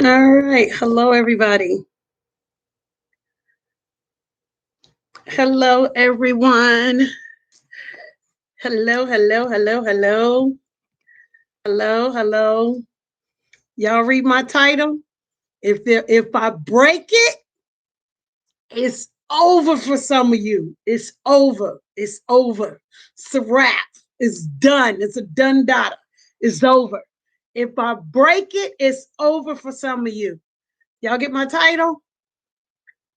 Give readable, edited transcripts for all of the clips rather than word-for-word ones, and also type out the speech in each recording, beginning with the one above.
All right. Hello, everybody. Hello, everyone. Hello, hello, hello, hello. Hello, hello. Y'all read my title? If I break it, it's over for some of you. It's over. It's over. It's a wrap. It's done. It's a done data. It's over. If I break it, it's over for some of you. Y'all get my title?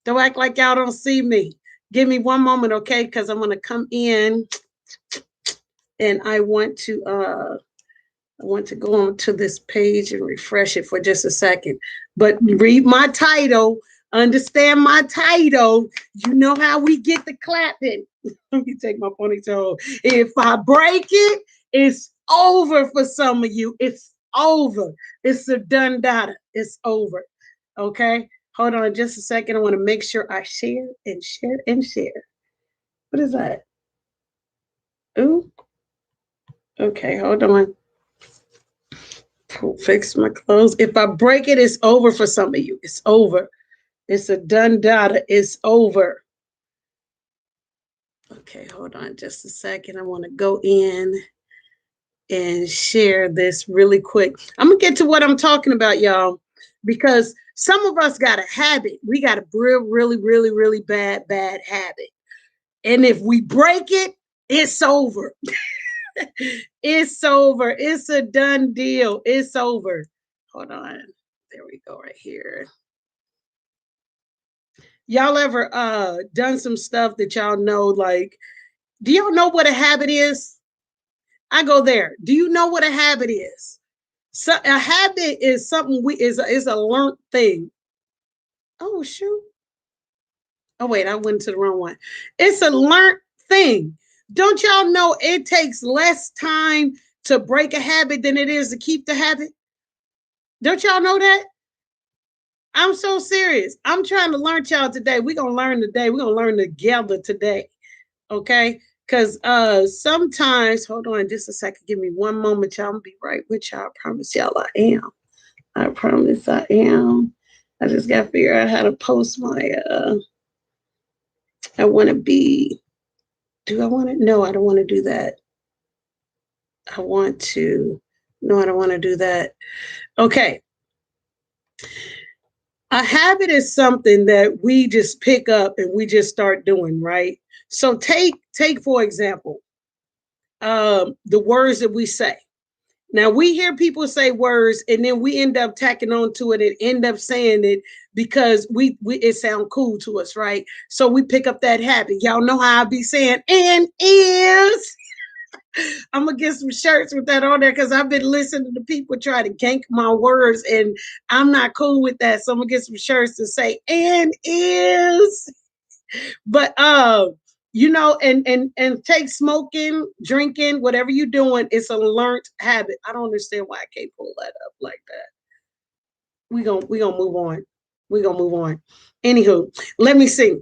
Don't act like y'all don't see me. Give me one moment, okay? Because I'm gonna come in and I want to go on to this page and refresh it for just a second. But read my title, understand my title. You know how we get the clapping. Let me take my ponytail. If I break it, it's over for some of you. It's over. It's a done data. It's over. Okay. Hold on just a second. I want to make sure I share and share and share. What is that? Ooh. Okay, hold on. Fix my clothes. If I break it, it's over for some of you. It's over. It's a done data. It's over. Okay, hold on just a second. I want to go in and share this really quick. I'm gonna get to what I'm talking about, y'all, because some of us got a habit. We got a really, really, really bad habit. And if we break it, it's over. It's over. It's a done deal. It's over. Hold on. There we go, right here. Y'all ever done some stuff that y'all know, like, do y'all know what a habit is? I go there. Do you know what a habit is? So a habit is something we is a learned thing. Oh shoot. Oh wait, I went to the wrong one. It's a learned thing. Don't y'all know it takes less time to break a habit than it is to keep the habit? Don't y'all know that? I'm so serious. I'm trying to learn y'all today. We're gonna learn today. We're gonna learn together today. Okay. Cause sometimes, hold on just a second. Give me one moment, y'all. I'm gonna be right with y'all. I promise y'all I am. I promise I am. I just gotta figure out how to post my I wanna be do I wanna no, I don't wanna do that. I want to no, I don't want to do that. Okay. A habit is something that we just pick up and we just start doing, right? So take for example, the words that we say. Now we hear people say words and then we end up tacking on to it and end up saying it because we it sound cool to us, right? So we pick up that habit. Y'all know how I be saying and is. I'm gonna get some shirts with that on there because I've been listening to people try to gank my words and I'm not cool with that. So I'm gonna get some shirts to say and is. But and take smoking, drinking, whatever you're doing, it's a learned habit. I don't understand why I can't pull that up like that. We gonna move on. We gonna move on. Anywho, let me see.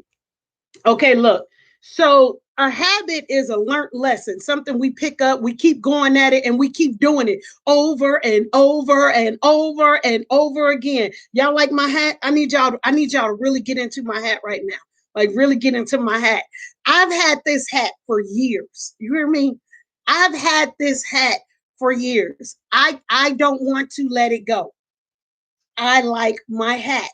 Okay, look. So a habit is a learned lesson, something we pick up, we keep going at it, and we keep doing it over and over and over and over again. Y'all like my hat? I need y'all to really get into my hat right now. Like really get into my hat. I've had this hat for years. You hear me? I've had this hat for years. I don't want to let it go. I like my hat.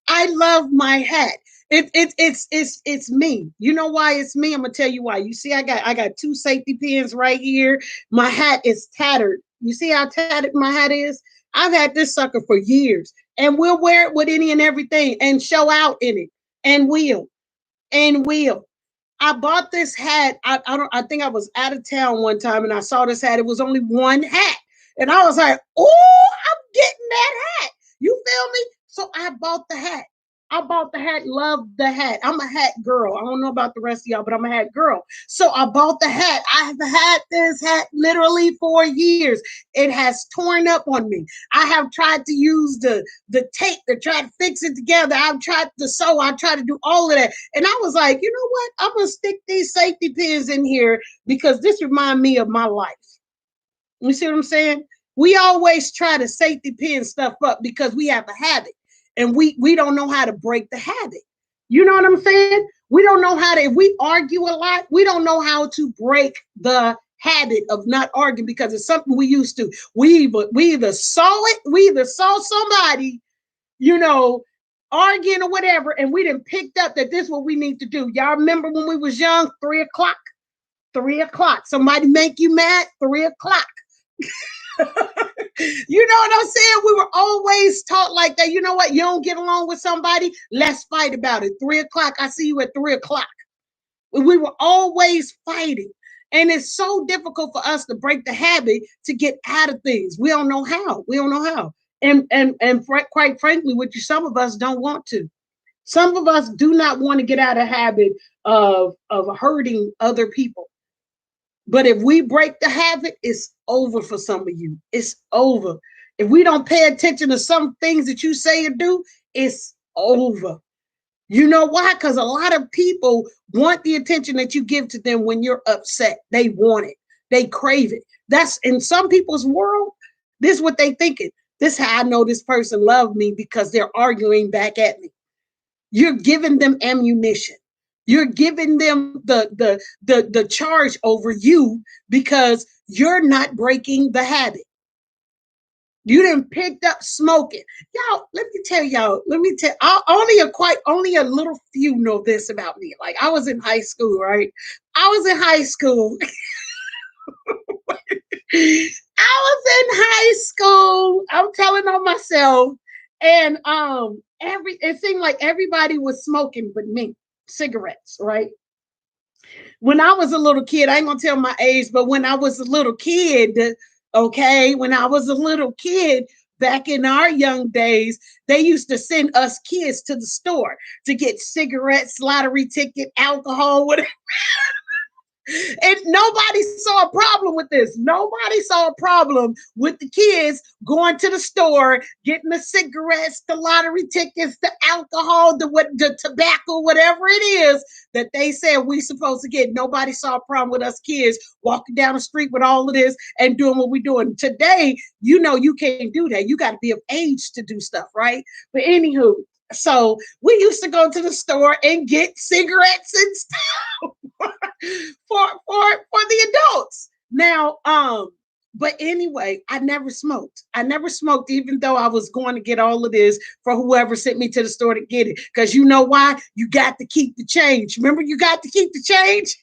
I love my hat. It's me. You know why it's me? I'm gonna tell you why. You see, I got two safety pins right here. My hat is tattered. You see how tattered my hat is? I've had this sucker for years, and we'll wear it with any and everything, and show out in it, and will. I bought this hat. I don't. I think I was out of town one time, and I saw this hat. It was only one hat, and I was like, "Oh, I'm getting that hat." You feel me? So I bought the hat. I bought the hat. Love the hat. I'm a hat girl. I don't know about the rest of y'all, but I'm a hat girl. So I bought the hat. I've had this hat literally for years. It has torn up on me. I have tried to use the tape to try to fix it together. I've tried to sew. I tried to do all of that. And I was like, you know what? I'm gonna stick these safety pins in here because this reminds me of my life. You see what I'm saying? We always try to safety pin stuff up because we have a habit and we don't know how to break the habit. You know what I'm saying? We don't know how to, if we argue a lot, we don't know how to break the habit of not arguing because it's something we used to. We either saw it, we either saw somebody, you know, arguing or whatever, and we didn't picked up that this is what we need to do. Y'all remember when we was young, 3 o'clock? 3 o'clock. Somebody make you mad, 3 o'clock. You know what I'm saying? We were always taught like that. You know what? You don't get along with somebody, let's fight about it. 3 o'clock, I see you at 3 o'clock. We were always fighting. And it's so difficult for us to break the habit to get out of things. We don't know how. We don't know how. And quite frankly, with you, some of us don't want to. Some of us do not want to get out of the habit of hurting other people. But if we break the habit, it's over for some of you. It's over. If we don't pay attention to some things that you say or do, it's over. You know why? Because a lot of people want the attention that you give to them when you're upset. They want it. They crave it. That's in some people's world. This is what they thinking. This is how I know this person loved me because they're arguing back at me. You're giving them ammunition. You're giving them the charge over you because you're not breaking the habit. You didn't picked up smoking. Y'all, let me tell y'all, only a little few know this about me. Like I was in high school, right? I was in high school. I was in high school. I'm telling on myself. And it seemed like everybody was smoking but me, cigarettes, right? When I was a little kid, I ain't gonna tell my age, but when I was a little kid, okay, when I was a little kid, back in our young days, they used to send us kids to the store to get cigarettes, lottery ticket, alcohol, whatever. And nobody saw a problem with this. Nobody saw a problem with the kids going to the store, getting the cigarettes, the lottery tickets, the alcohol, the tobacco, whatever it is that they said we supposed to get. Nobody saw a problem with us kids walking down the street with all of this and doing what we're doing. Today, you know you can't do that. You got to be of age to do stuff, right? But anywho, so we used to go to the store and get cigarettes and stuff for the adults. Now, but anyway, I never smoked. I never smoked, even though I was going to get all of this for whoever sent me to the store to get it. Because you know why? You got to keep the change. Remember, you got to keep the change.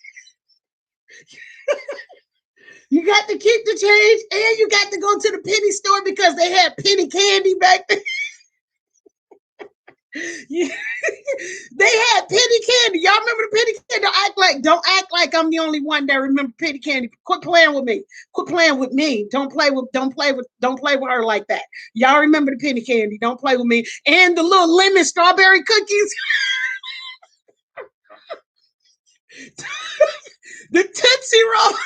You got to keep the change, and you got to go to the penny store because they had penny candy back then. Yeah. They had penny candy. Y'all remember the penny candy? Don't act like I'm the only one that remember penny candy. Quit playing with me. Quit playing with me. Don't play with her like that. Y'all remember the penny candy. Don't play with me. And the little lemon strawberry cookies. The Tootsie Roll.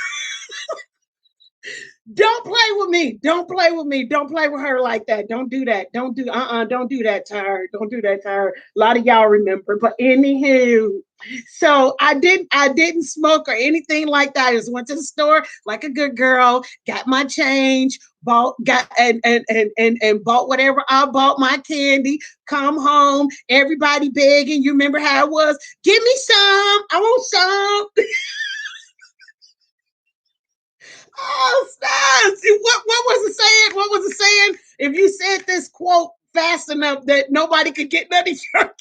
Don't play with me. Don't play with me. Don't play with her like that. Don't do that. Don't do that to her. Don't do that to her. A lot of y'all remember. But anywho, so I didn't smoke or anything like that. I just went to the store like a good girl, got my change, bought got and bought whatever I bought, my candy, come home, everybody begging. You remember how it was? Give me some. I want some. Oh, stop. What was it saying? What was it saying? If you said this quote fast enough that nobody could get none of your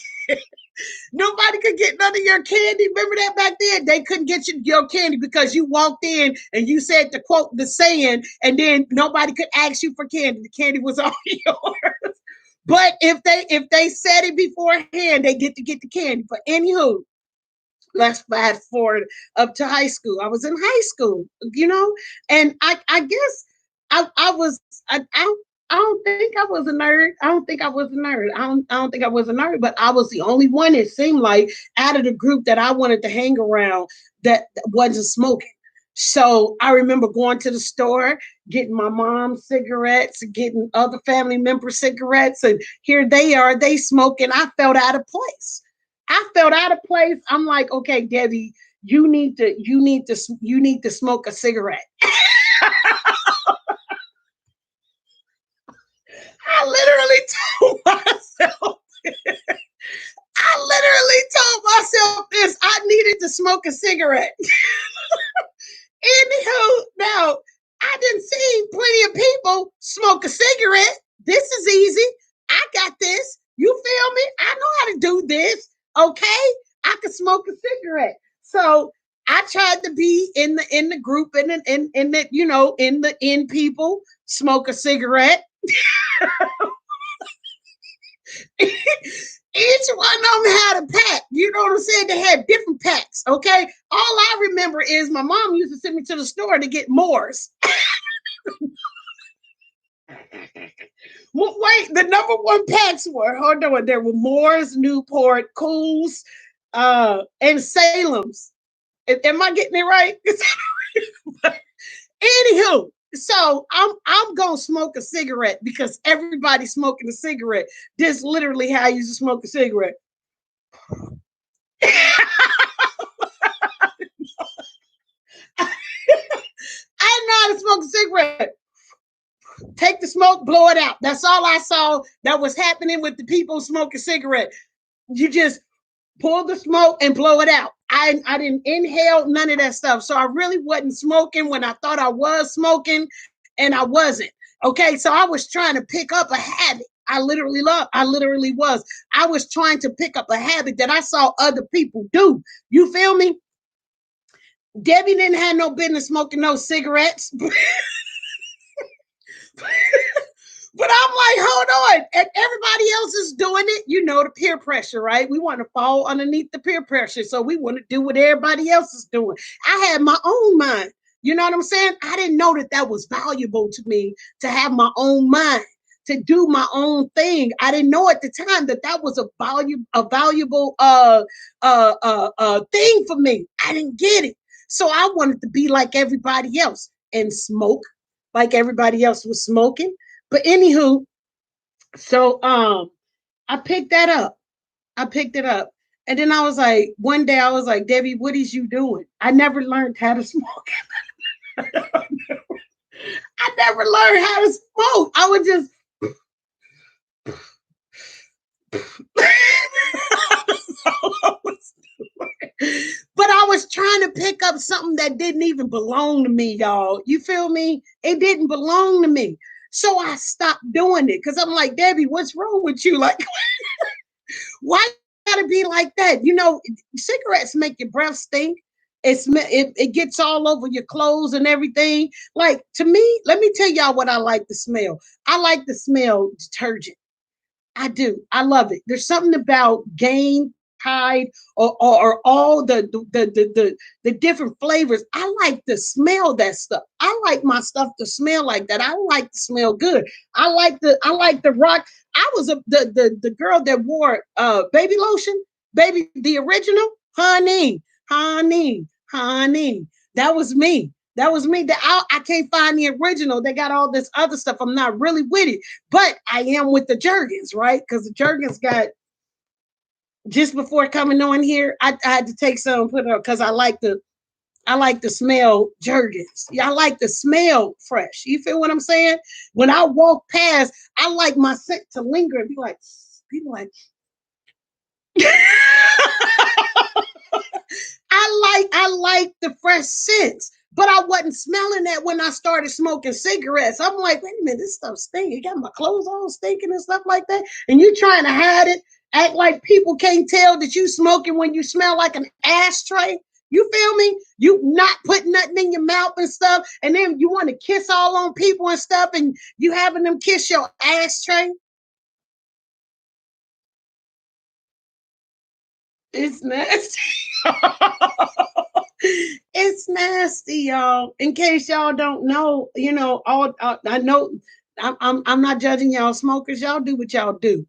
nobody could get none of your candy. Remember that back then? They couldn't get your candy because you walked in and you said the quote, the saying, and then nobody could ask you for candy. The candy was all yours. But if they said it beforehand, they get the candy. But anywho, let's fast forward up to high school. I was in high school, and I guess I was I don't think I was a nerd. I don't think I was a nerd. I don't think I was a nerd, but I was the only one, it seemed like, out of the group that I wanted to hang around that wasn't smoking. So I remember going to the store, getting my mom's cigarettes, getting other family member cigarettes, and here they are, they smoking. I felt out of place. I felt out of place. I'm like, okay, Debbie, you need to smoke a cigarette. literally told myself, I literally told myself this. I needed to smoke a cigarette. Anywho, now I didn't see plenty of people smoke a cigarette. This is easy. I got this. You feel me? I know how to do this. Okay, I can smoke a cigarette. So I tried to be in the group and in the in people smoke a cigarette. Each one of them had a pack. You know what I'm saying? They had different packs. Okay. All I remember is my mom used to send me to the store to get Moors. Wait, the number one packs were, hold on, there were Moors, Newport, Cools, and Salem's. Am I getting it right? Anywho, so I'm gonna smoke a cigarette because everybody's smoking a cigarette. This is literally how I used to smoke a cigarette. I know how to smoke a cigarette. Take the smoke, blow it out. That's all I saw that was happening with the people smoking cigarette. You just pull the smoke and blow it out. I didn't inhale none of that stuff. So I really wasn't smoking when I thought I was smoking, and I wasn't. Okay, so I was trying to pick up a habit. I literally was. I was trying to pick up a habit that I saw other people do. You feel me? Debbie didn't have no business smoking no cigarettes. But I'm like, hold on. And everybody else is doing it. You know, the peer pressure, right? We want to fall underneath the peer pressure. So we want to do what everybody else is doing. I had my own mind. You know what I'm saying? I didn't know that that was valuable to me, to have my own mind, to do my own thing. I didn't know at the time that that was a valuable thing for me. I didn't get it. So I wanted to be like everybody else and smoke like everybody else was smoking. But anywho, so I picked that up. I picked it up. And then I was like, one day I was like, Debbie, what is you doing? I never learned how to smoke. I never learned how to smoke. I would just but I was trying to pick up something that didn't even belong to me, y'all. You feel me? It didn't belong to me. So I stopped doing it because I'm like, Debbie, what's wrong with you? Like, why gotta be like that? You know, cigarettes make your breath stink. It gets all over your clothes and everything. Like to me, let me tell y'all what I like to smell. I like to smell detergent. I do. I love it. There's something about Gain, Tide, or all the different flavors. I like to smell that stuff. I like my stuff to smell like that. I like to smell good. I like the rock. I was the girl that wore baby lotion, baby the original, honey. That was me. That was me. I can't find the original. They got all this other stuff. I'm not really with it, but I am with the Jergens, right? Because the Jergens got just before coming on here, I had to take some and put it up because I like to smell Jergens. Yeah, I like to smell fresh. You feel what I'm saying? When I walk past, I like my scent to linger and be like, I like the fresh scents, but I wasn't smelling that when I started smoking cigarettes. I'm like, wait a minute, this stuff stinking. You got my clothes all stinking and stuff like that, and you trying to hide it, act like people can't tell that you smoking when you smell like an ashtray. You feel me? You not putting nothing in your mouth and stuff, and then you want to kiss all on people and stuff, and you having them kiss your ashtray. It's nasty. It's nasty, y'all. In case y'all don't know, all I know. I'm not judging y'all smokers. Y'all do what y'all do.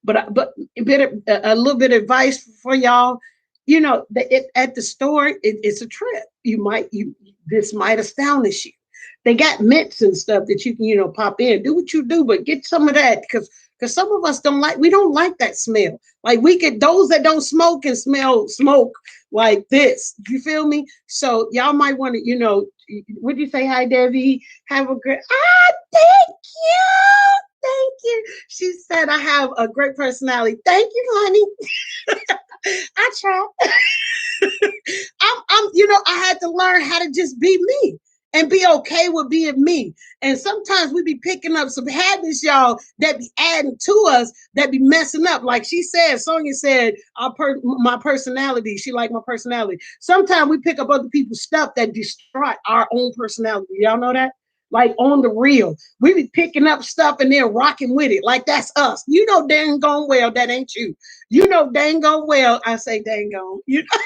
But a little bit of advice for y'all. At the store, it's a trip. This might astonish you. They got mints and stuff that you can pop in. Do what you do, but get some of that because some of us we don't like that smell. Like we get those that don't smoke and smell smoke like this. You feel me? So y'all might want to, would you say hi, Debbie? Have a great thank you. She said, I have a great personality. Thank you, honey. I try. I had to learn how to just be me and be okay with being me. And sometimes we be picking up some habits, y'all, that be adding to us, that be messing up. Like she said, Sonia said, my personality. She liked my personality. Sometimes we pick up other people's stuff that destroy our own personality. Y'all know that? Like on the real, we be picking up stuff and then rocking with it. Like that's us. You know, dang gone well, that ain't you. You know, dang gone well. I say dang gone. You know?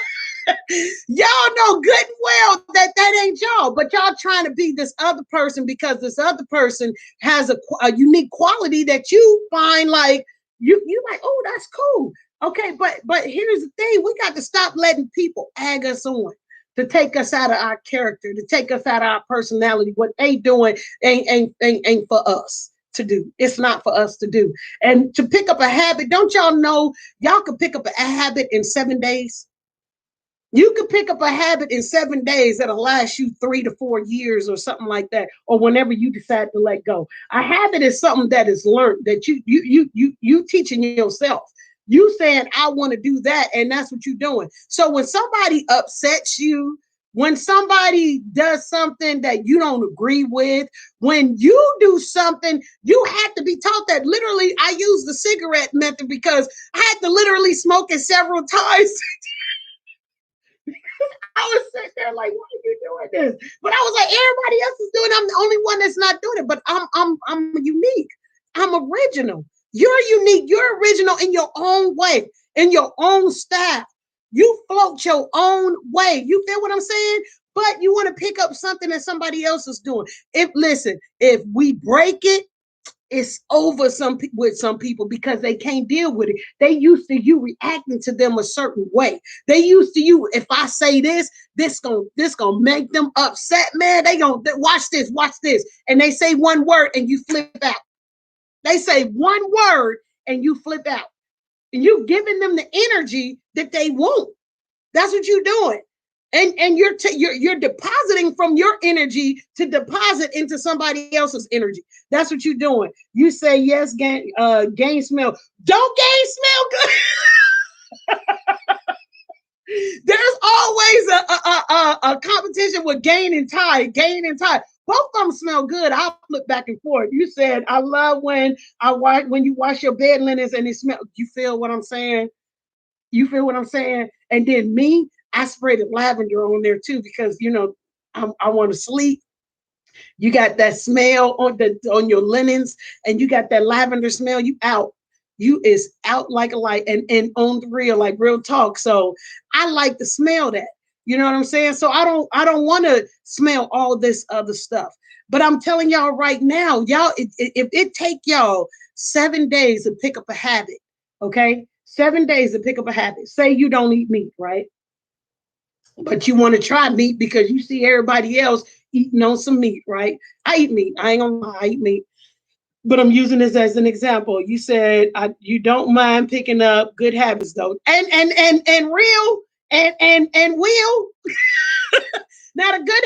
Y'all know good and well that that ain't y'all, but y'all trying to be this other person because this other person has a unique quality that you find like you like, oh, that's cool. Okay, but here's the thing: we got to stop letting people egg us on to take us out of our character, to take us out of our personality. What they doing ain't for us to do. It's not for us to do. And to pick up a habit, don't y'all know y'all could pick up a habit in 7 days? You could pick up a habit in 7 days that'll last you 3 to 4 years or something like that, or whenever you decide to let go. A habit is something that is learned that you teaching yourself. You saying I want to do that, and that's what you're doing. So when somebody upsets you, when somebody does something that you don't agree with, when you do something, you have to be taught that. Literally, I use the cigarette method because I had to literally smoke it several times. I was sitting there like, why are you doing this? But I was like, everybody else is doing it. I'm the only one that's not doing it. But I'm unique. I'm original. You're unique. You're original in your own way, in your own style. You float your own way. You feel what I'm saying? But you want to pick up something that somebody else is doing. If we break it, it's over with some people because they can't deal with it. They used to you reacting to them a certain way. They used to you. If I say this gonna make them upset, man. They gonna watch this, and they say one word and you flip out. They say one word and you flip out, and you giving them the energy that they want. That's what you're doing. And you're depositing from your energy to deposit into somebody else's energy. That's what you're doing. You say yes, gain smell. Don't gain smell good. There's always a competition with gain and tie, gain and tie. Both of them smell good. I'll flip back and forth. You said I love when you wash your bed linens and it smells. You feel what I'm saying? You feel what I'm saying? And then me, I sprayed the lavender on there too because I want to sleep. You got that smell on your linens, and you got that lavender smell. You out. You is out like a light, and on the real, like real talk. So I like to smell that. You know what I'm saying? So I don't want to smell all this other stuff. But I'm telling y'all right now, y'all, if it take y'all 7 days to pick up a habit, okay? 7 days to pick up a habit. Say you don't eat meat, right? But you want to try meat because you see everybody else eating on some meat, right? I eat meat. I ain't gonna lie, I eat meat. But I'm using this as an example. You said you don't mind picking up good habits though, and real and will. Now, the good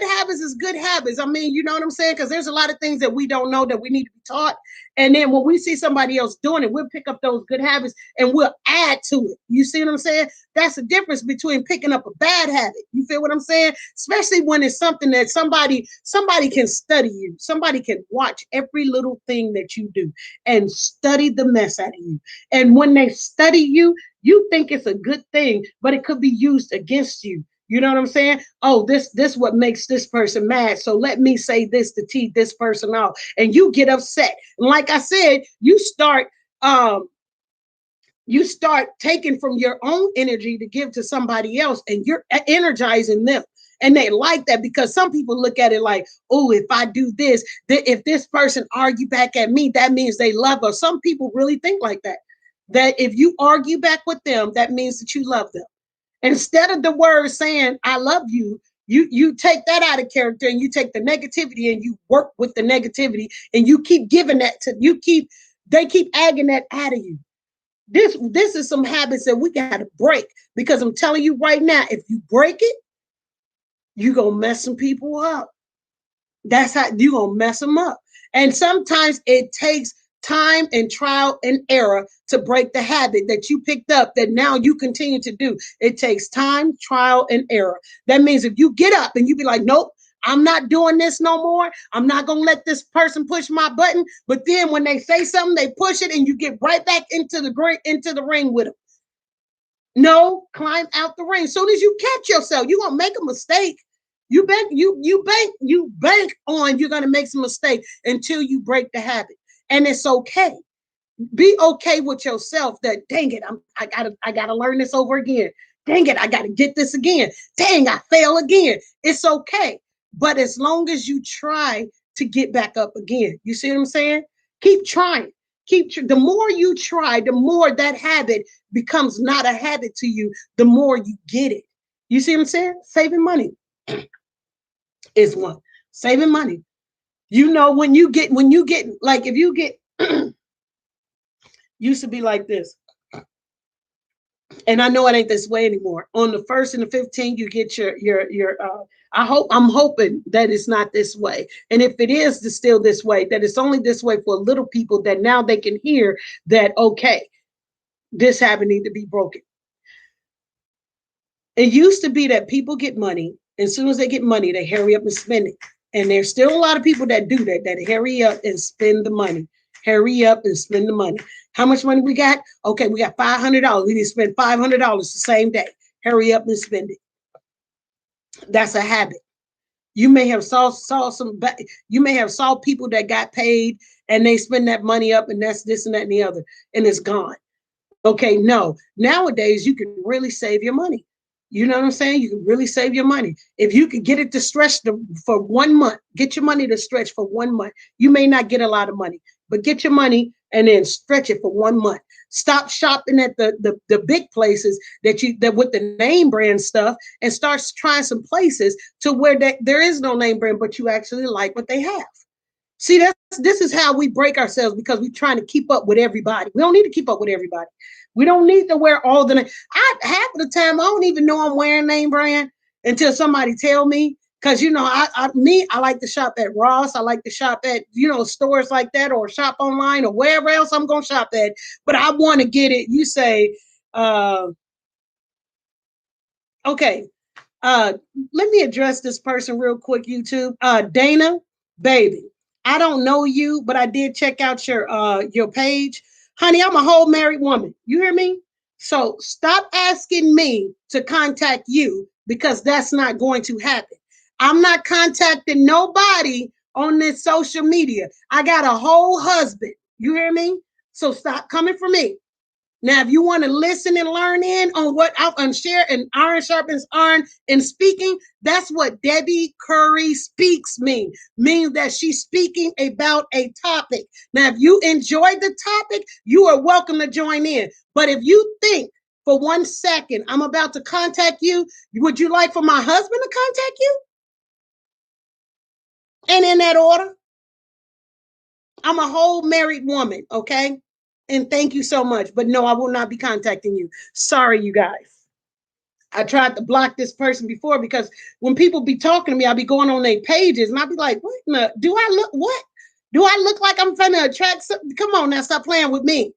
habits is good habits. I mean, you know what I'm saying? Because there's a lot of things that we don't know that we need to be taught. And then when we see somebody else doing it, we'll pick up those good habits and we'll add to it. You see what I'm saying? That's the difference between picking up a bad habit. You feel what I'm saying? Especially when it's something that somebody can study you. Somebody can watch every little thing that you do and study the mess out of you. And when they study you, you think it's a good thing, but it could be used against you. You know what I'm saying? Oh, this what makes this person mad. So let me say this to tee this person off. And you get upset. And like I said, you start taking from your own energy to give to somebody else, and you're energizing them. And they like that because some people look at it like, oh, if I do this, if this person argue back at me, that means they love us. Some people really think like that. That if you argue back with them, that means that you love them. Instead of the word saying I love you, you take that out of character and you take the negativity and you work with the negativity and you keep giving that to they keep agging that out of you. This is some habits that we got to break because I'm telling you right now, if you break it, you're gonna mess some people up. That's how you're gonna mess them up. And sometimes it takes time and trial and error to break the habit that you picked up that now you continue to do. It takes time, trial, and error. That means if you get up and you be like, nope, I'm not doing this no more. I'm not going to let this person push my button. But then when they say something, they push it and you get right back into the ring with them. No, climb out the ring. Soon as you catch yourself, you're going to make a mistake. You bank on you're going to make some mistake until you break the habit. And it's okay. Be okay with yourself that dang it, I gotta learn this over again. Dang it, I gotta get this again. Dang, I fail again. It's okay. But as long as you try to get back up again, you see what I'm saying? Keep trying. The more you try, the more that habit becomes not a habit to you, the more you get it. You see what I'm saying? Saving money is one. Saving money. You know, when you get like if you get used to be like this. And I know it ain't this way anymore. On the 1st and the 15th, you get your I'm hoping that it's not this way. And if it is still this way, that it's only this way for little people that now they can hear that okay, this habit need to be broken. It used to be that people get money, and as soon as they get money, they hurry up and spend it. And there's still a lot of people that do that hurry up and spend the money. Hurry up and spend the money. How much money we got? Okay, we got $500. We need to spend $500 the same day. Hurry up and spend it. That's a habit. You may have you may have saw people that got paid and they spend that money up and that's this and that and the other and it's gone. Okay, no. Nowadays you can really save your money. You know what I'm saying? You can really save your money. If you could get it to stretch for 1 month, get your money to stretch for 1 month. You may not get a lot of money, but get your money and then stretch it for 1 month. Stop shopping at the big places that with the name brand stuff and start trying some places to where there is no name brand, but you actually like what they have. See, this is how we break ourselves because we're trying to keep up with everybody. We don't need to keep up with everybody. We don't need to wear all the name. Half of the time I don't even know I'm wearing name brand until somebody tell me. Because I like to shop at Ross. I like to shop at stores like that, or shop online, or wherever else I'm gonna shop at. But I want to get it. You say, okay. Let me address this person real quick. YouTube, Dana, baby. I don't know you, but I did check out your page, honey. I'm a whole married woman. You hear me? So stop asking me to contact you because that's not going to happen. I'm not contacting nobody on this social media. I got a whole husband. You hear me? So stop coming for me. Now, if you want to listen and learn in on what I'm share and iron sharpens iron and speaking, that's what Debbie Curry speaks means that she's speaking about a topic. Now, if you enjoy the topic, you are welcome to join in. But if you think for 1 second, I'm about to contact you, would you like for my husband to contact you? And in that order, I'm a whole married woman, okay? And thank you so much. But no, I will not be contacting you. Sorry, you guys. I tried to block this person before because when people be talking to me, I'll be going on their pages and I'll be like, what? Do I look like I'm trying to attract something? Come on now, stop playing with me.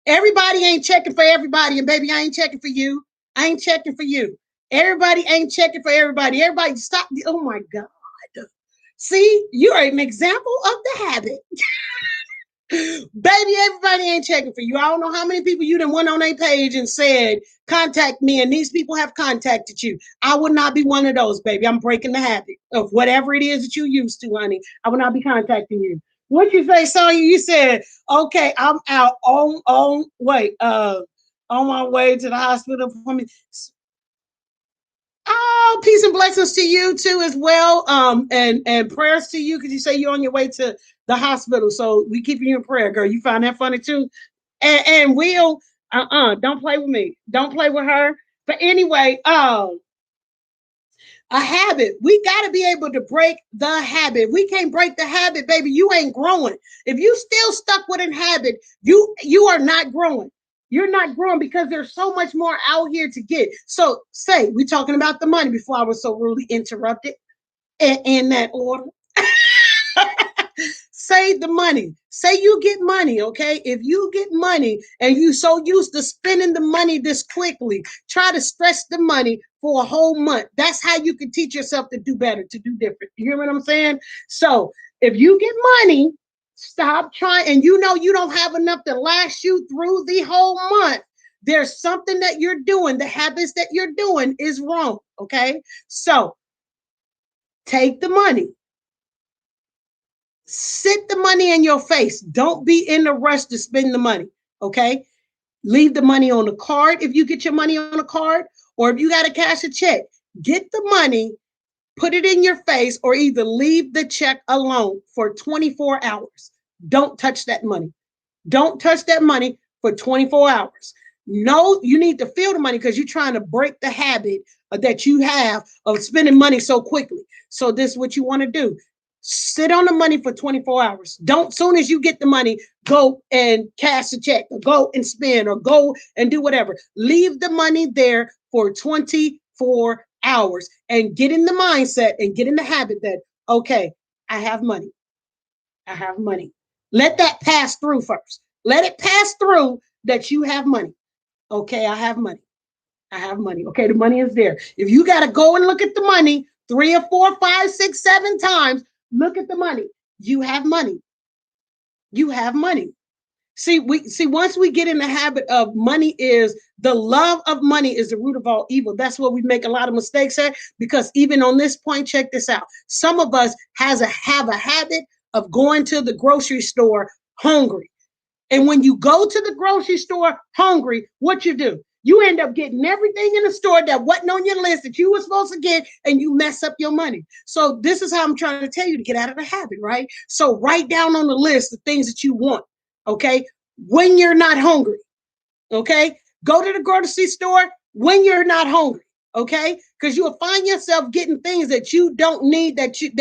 Everybody ain't checking for everybody. And baby, I ain't checking for you. I ain't checking for you. Everybody ain't checking for everybody. Everybody stop. Oh my God. See, you are an example of the habit. Baby, everybody ain't checking for you. I don't know how many people you done went on their page and said, contact me, and these people have contacted you. I would not be one of those, baby. I'm breaking the habit of whatever it is that you used to, honey. I would not be contacting you. What you say, Sonya? You said, okay, I'm out on my way to the hospital for me. Oh, peace and blessings to you too as well. And prayers to you because you say you're on your way to the hospital. So we keep you in prayer, girl. You find that funny too. And Will, don't play with me. Don't play with her. But anyway, a habit. We got to be able to break the habit. We can't break the habit, baby. You ain't growing. If you still stuck with a habit, you are not growing. You're not growing because there's so much more out here to get. So say we're talking about the money before I was so rudely interrupted in that order. Say save the money. Say you get money, okay? If you get money and you so used to spending the money this quickly, try to stretch the money for a whole month. That's how you can teach yourself to do better, to do different. You hear what I'm saying? So if you get money, stop trying, and you know you don't have enough to last you through the whole month. There's something that you're doing. The habits that you're doing is wrong, okay? So take the money. Sit the money in your face. Don't be in a rush to spend the money, okay? Leave the money on the card if you get your money on a card, or if you got to cash a check, get the money, put it in your face, or either leave the check alone for 24 hours. Don't touch that money. Don't touch that money for 24 hours. No, you need to feel the money because you're trying to break the habit that you have of spending money so quickly. So this is what you want to do. Sit on the money for 24 hours. Don't, soon as you get the money, go and cash a check, or go and spend, or go and do whatever. Leave the money there for 24 hours and get in the mindset and get in the habit that, okay, I have money. I have money. Let that pass through first. Let it pass through that you have money. Okay, I have money. I have money. Okay, the money is there. If you got to go and look at the money 3 or 4, 5, 6, 7 times, look at the money. You have money. You have money. See, once we get in the habit of money, is the love of money is the root of all evil. That's where we make a lot of mistakes at, because even on this point, check this out. Some of us have a habit of going to the grocery store hungry. And when you go to the grocery store hungry, what you do? You end up getting everything in the store that wasn't on your list that you were supposed to get, and you mess up your money. So this is how I'm trying to tell you to get out of the habit, right? So write down on the list the things that you want, okay? When you're not hungry, okay? Go to the grocery store when you're not hungry, okay? Because you'll find yourself getting things that you don't need, that you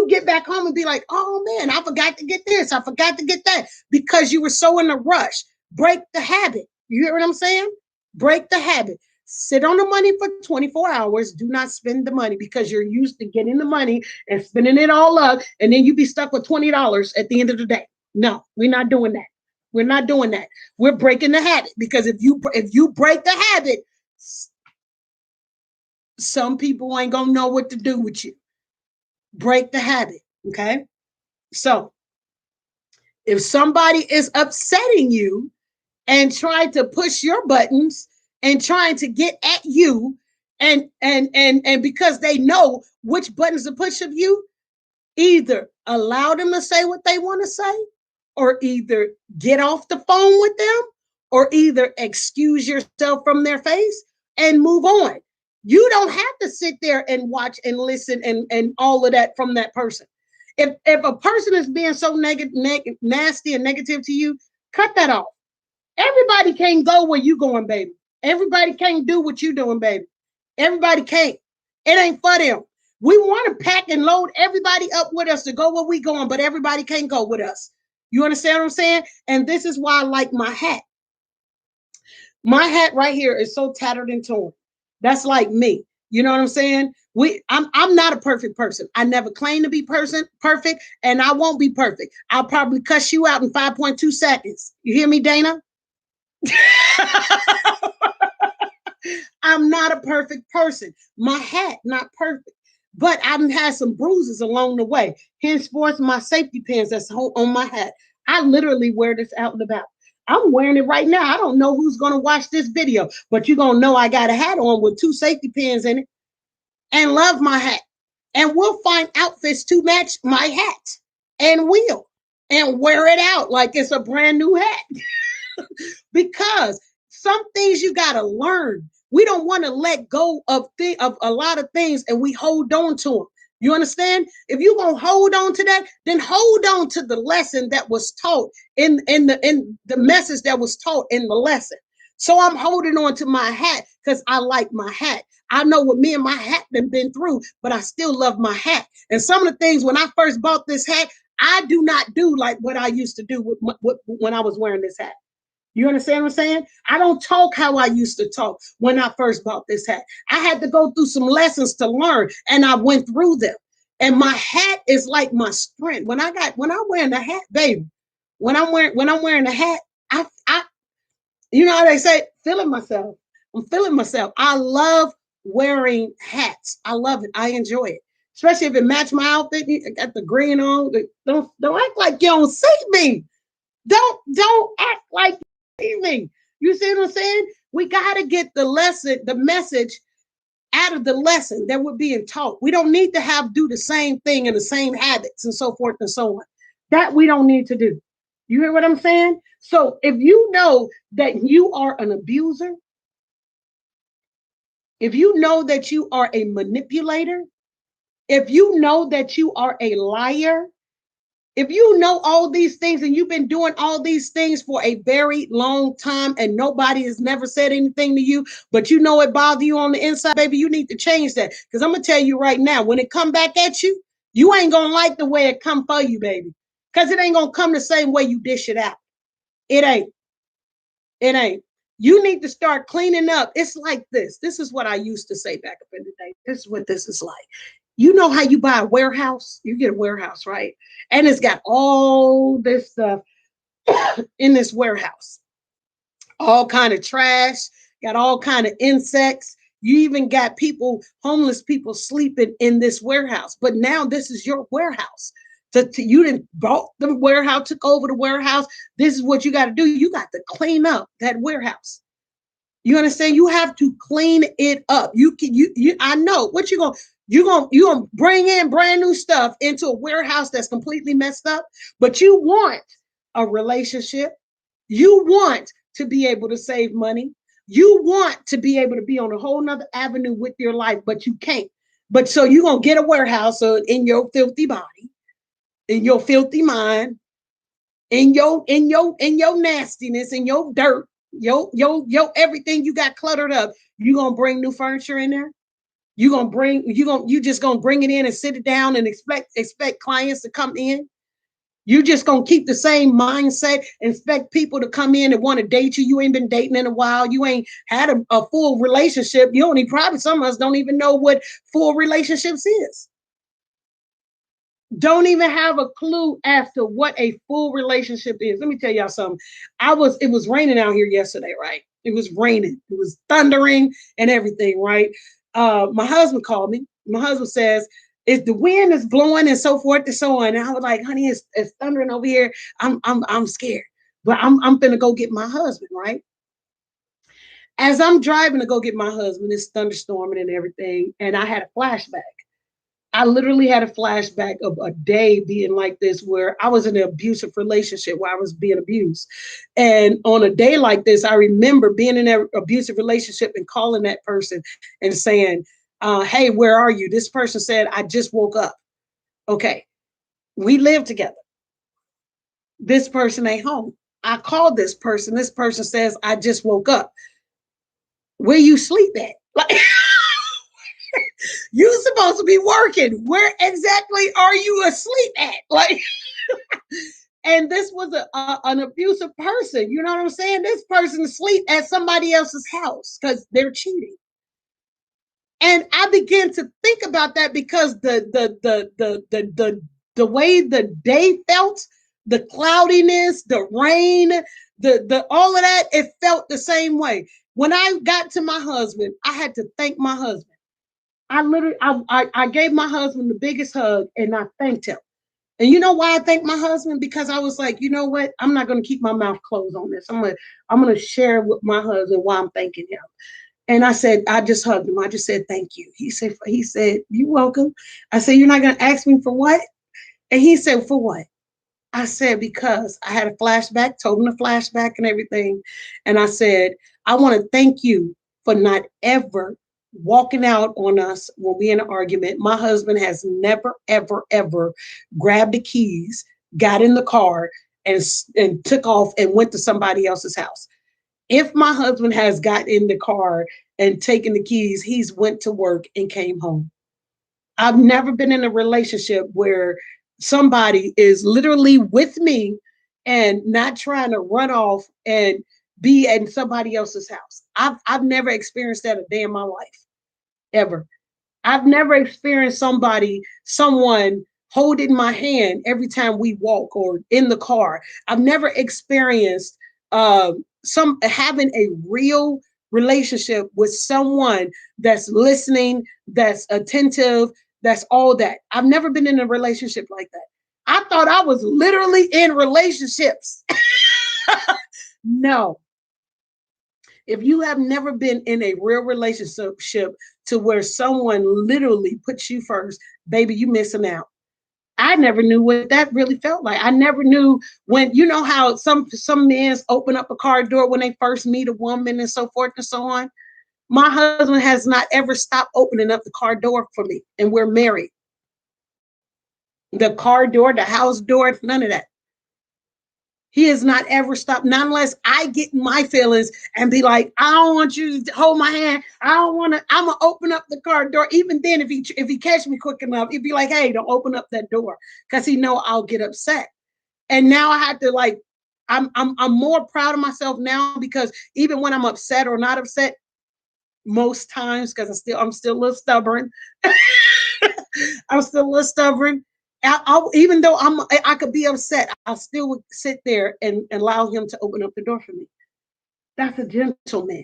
get back home and be like, oh man, I forgot to get this, I forgot to get that, because you were so in a rush. Break the habit. You hear what I'm saying? Break the habit. Sit on the money for 24 hours. Do not spend the money because you're used to getting the money and spending it all up, and then you be stuck with $20 at the end of the day. No, we're not doing that. We're not doing that. We're breaking the habit, because if you break the habit, some people ain't gonna know what to do with you. Break the habit, okay? So if somebody is upsetting you and trying to push your buttons and trying to get at you, and because they know which buttons to push of you, either allow them to say what they want to say, or either get off the phone with them, or either excuse yourself from their face and move on. You don't have to sit there and watch and listen and all of that from that person. If a person is being so nasty and negative to you, cut that off. Everybody can't go where you going, baby. Everybody can't do what you doing, baby. Everybody can't. It ain't for them. We want to pack and load everybody up with us to go where we going, but everybody can't go with us. You understand what I'm saying? And this is why I like my hat. My hat right here is so tattered and torn. That's like me. You know what I'm saying? I'm not a perfect person. I never claim to be perfect, and I won't be perfect. I'll probably cuss you out in 5.2 seconds. You hear me, Dana? I'm not a perfect person. My hat, not perfect. But I've had some bruises along the way. Henceforth, my safety pins that's on my hat. I literally wear this out and about. I'm wearing it right now. I don't know who's going to watch this video, but you're going to know I got a hat on with 2 safety pins in it, and love my hat. And we'll find outfits to match my hat, and wear it out like it's a brand new hat. Because some things you got to learn. We don't want to let go of a lot of things, and we hold on to them. You understand? If you're going to hold on to that, then hold on to the lesson that was taught in the message that was taught in the lesson. So I'm holding on to my hat because I like my hat. I know what me and my hat have been through, but I still love my hat. And some of the things, when I first bought this hat, I do not do like what I used to do when I was wearing this hat. You understand what I'm saying? I don't talk how I used to talk when I first bought this hat. I had to go through some lessons to learn, and I went through them. And my hat is like my strength. When I'm wearing the hat, baby, when I'm wearing the hat, I you know how they say, feeling myself. I'm feeling myself. I love wearing hats. I love it. I enjoy it. Especially if it match my outfit. I got the green on. Don't act like you don't see me. Don't act like you see me. You see what I'm saying? We gotta get the lesson, the message out of the lesson that we're being taught. We don't need to have do the same thing and the same habits and so forth and so on. That we don't need to do. You hear what I'm saying? So if you know that you are an abuser, if you know that you are a manipulator, if you know that you are a liar, if you know all these things and you've been doing all these things for a very long time and nobody has never said anything to you, but you know it bothers you on the inside, baby, you need to change that. Because I'm going to tell you right now, when it come back at you, you ain't going to like the way it come for you, baby. Because it ain't going to come the same way you dish it out. It ain't. It ain't. You need to start cleaning up. It's like this. This is what I used to say back up in the day. This is what this is like. You know how you buy a warehouse? You get a warehouse, right? And it's got all this stuff in this warehouse. All kind of trash, got all kind of insects. You even got people, homeless people sleeping in this warehouse. But now this is your warehouse. You didn't bought the warehouse, took over the warehouse. This is what you got to do. You got to clean up that warehouse. You understand? You have to clean it up. You I know what you're gonna bring in brand new stuff into a warehouse that's completely messed up, but you want a relationship. You want to be able to save money. You want to be able to be on a whole nother avenue with your life, but you can't. But so you're gonna get a warehouse in your filthy body, in your filthy mind, in your nastiness, in your dirt, your everything you got cluttered up. You gonna bring new furniture in there? You just gonna bring it in and sit it down and expect clients to come in? You just gonna keep the same mindset, expect people to come in and want to date you. You ain't been dating in a while. You ain't had a full relationship. You only probably some of us don't even know what full relationships is. Don't even have a clue as to what a full relationship is. Let me tell y'all something. It was raining out here yesterday, right? It was raining, it was thundering and everything, right? My husband called me. My husband says, if the wind is blowing and so forth and so on. And I was like, honey, it's thundering over here. I'm scared. But I'm gonna go get my husband, right? As I'm driving to go get my husband, it's thunderstorming and everything. And I had a flashback. I literally had a flashback of a day being like this where I was in an abusive relationship where I was being abused. And on a day like this, I remember being in an abusive relationship and calling that person and saying, hey, where are you? This person said, I just woke up. Okay, we live together. This person ain't home. I called this person. This person says, I just woke up. Where you sleep at? Like, you supposed to be working. Where exactly are you asleep at? Like, and this was an abusive person. You know what I'm saying? This person asleep at somebody else's house because they're cheating. And I began to think about that because the way the day felt, the cloudiness, the rain, the all of that, it felt the same way. When I got to my husband, I had to thank my husband. I gave my husband the biggest hug and I thanked him. And you know why I thank my husband? Because I was like, you know what? I'm not going to keep my mouth closed on this. I'm gonna share with my husband why I'm thanking him. And I said, I just hugged him. I just said, thank you. He said, you're welcome. I said, you're not going to ask me for what? And he said, for what? I said, because I had a flashback, told him the flashback and everything. And I said, I want to thank you for not ever walking out on us when we in an argument. My husband has never, ever, ever grabbed the keys, got in the car, and took off and went to somebody else's house. If my husband has got in the car and taken the keys, he's went to work and came home. I've never been in a relationship where somebody is literally with me and not trying to run off and be in somebody else's house. I've never experienced that a day in my life, ever. I've never experienced someone holding my hand every time we walk or in the car. I've never experienced some having a real relationship with someone that's listening, that's attentive, that's all that. I've never been in a relationship like that. I thought I was literally in relationships. No, if you have never been in a real relationship to where someone literally puts you first, baby, you missing out. I never knew what that really felt like. I never knew when, you know how some men open up a car door when they first meet a woman and so forth and so on. My husband has not ever stopped opening up the car door for me, and we're married. The car door, the house door, none of that. He has not ever stopped, not unless I get in my feelings and be like, I don't want you to hold my hand. I don't want to, I'm gonna open up the car door. Even then, if he catch me quick enough, he'd be like, hey, don't open up that door. Because he know I'll get upset. And now I have to like, I'm more proud of myself now because even when I'm upset or not upset, most times, because I'm still a little stubborn. I'm still a little stubborn. Even though I could be upset, I'll still sit there and allow him to open up the door for me. That's a gentleman.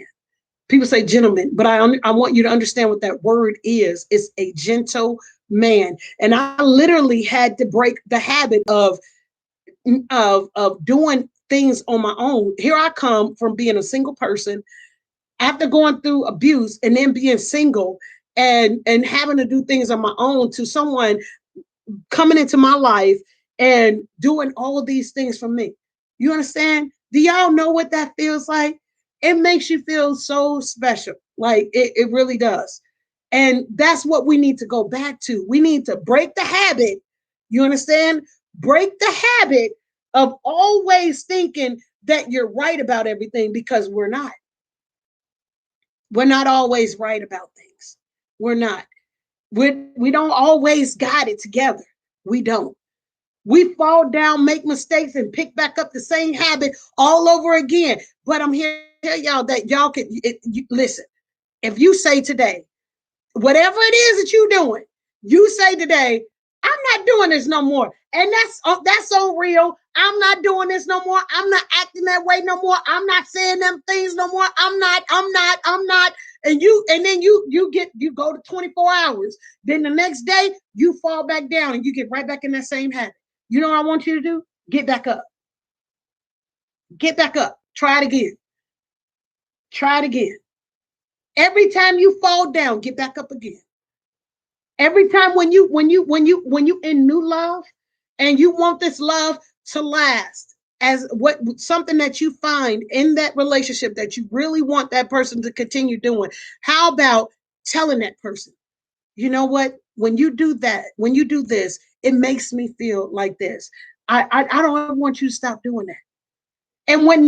People say gentleman, but I want you to understand what that word is. It's a gentle man. And I literally had to break the habit of doing things on my own. Here I come from being a single person after going through abuse and then being single and having to do things on my own to someone coming into my life and doing all of these things for me. You understand? Do y'all know what that feels like? It makes you feel so special. Like it really does. And that's what we need to go back to. We need to break the habit. You understand? Break the habit of always thinking that you're right about everything because we're not. We're not always right about things. We're not. We don't always got it together. We don't. We fall down, make mistakes, and pick back up the same habit all over again. But I'm here to tell y'all that y'all can listen. If you say today, whatever it is that you're doing, you say today, I'm not doing this no more. And that's so real. I'm not doing this no more. I'm not acting that way no more. I'm not saying them things no more. I'm not. And then you go to 24 hours. Then the next day you fall back down and you get right back in that same habit. You know what I want you to do? Get back up. Get back up. Try it again. Try it again. Every time you fall down, get back up again. Every time when you in new love and you want this love to last as what something that you find in that relationship that you really want that person to continue doing, how about telling that person, you know what, when you do that, when you do this, it makes me feel like this. I don't want you to stop doing that. And when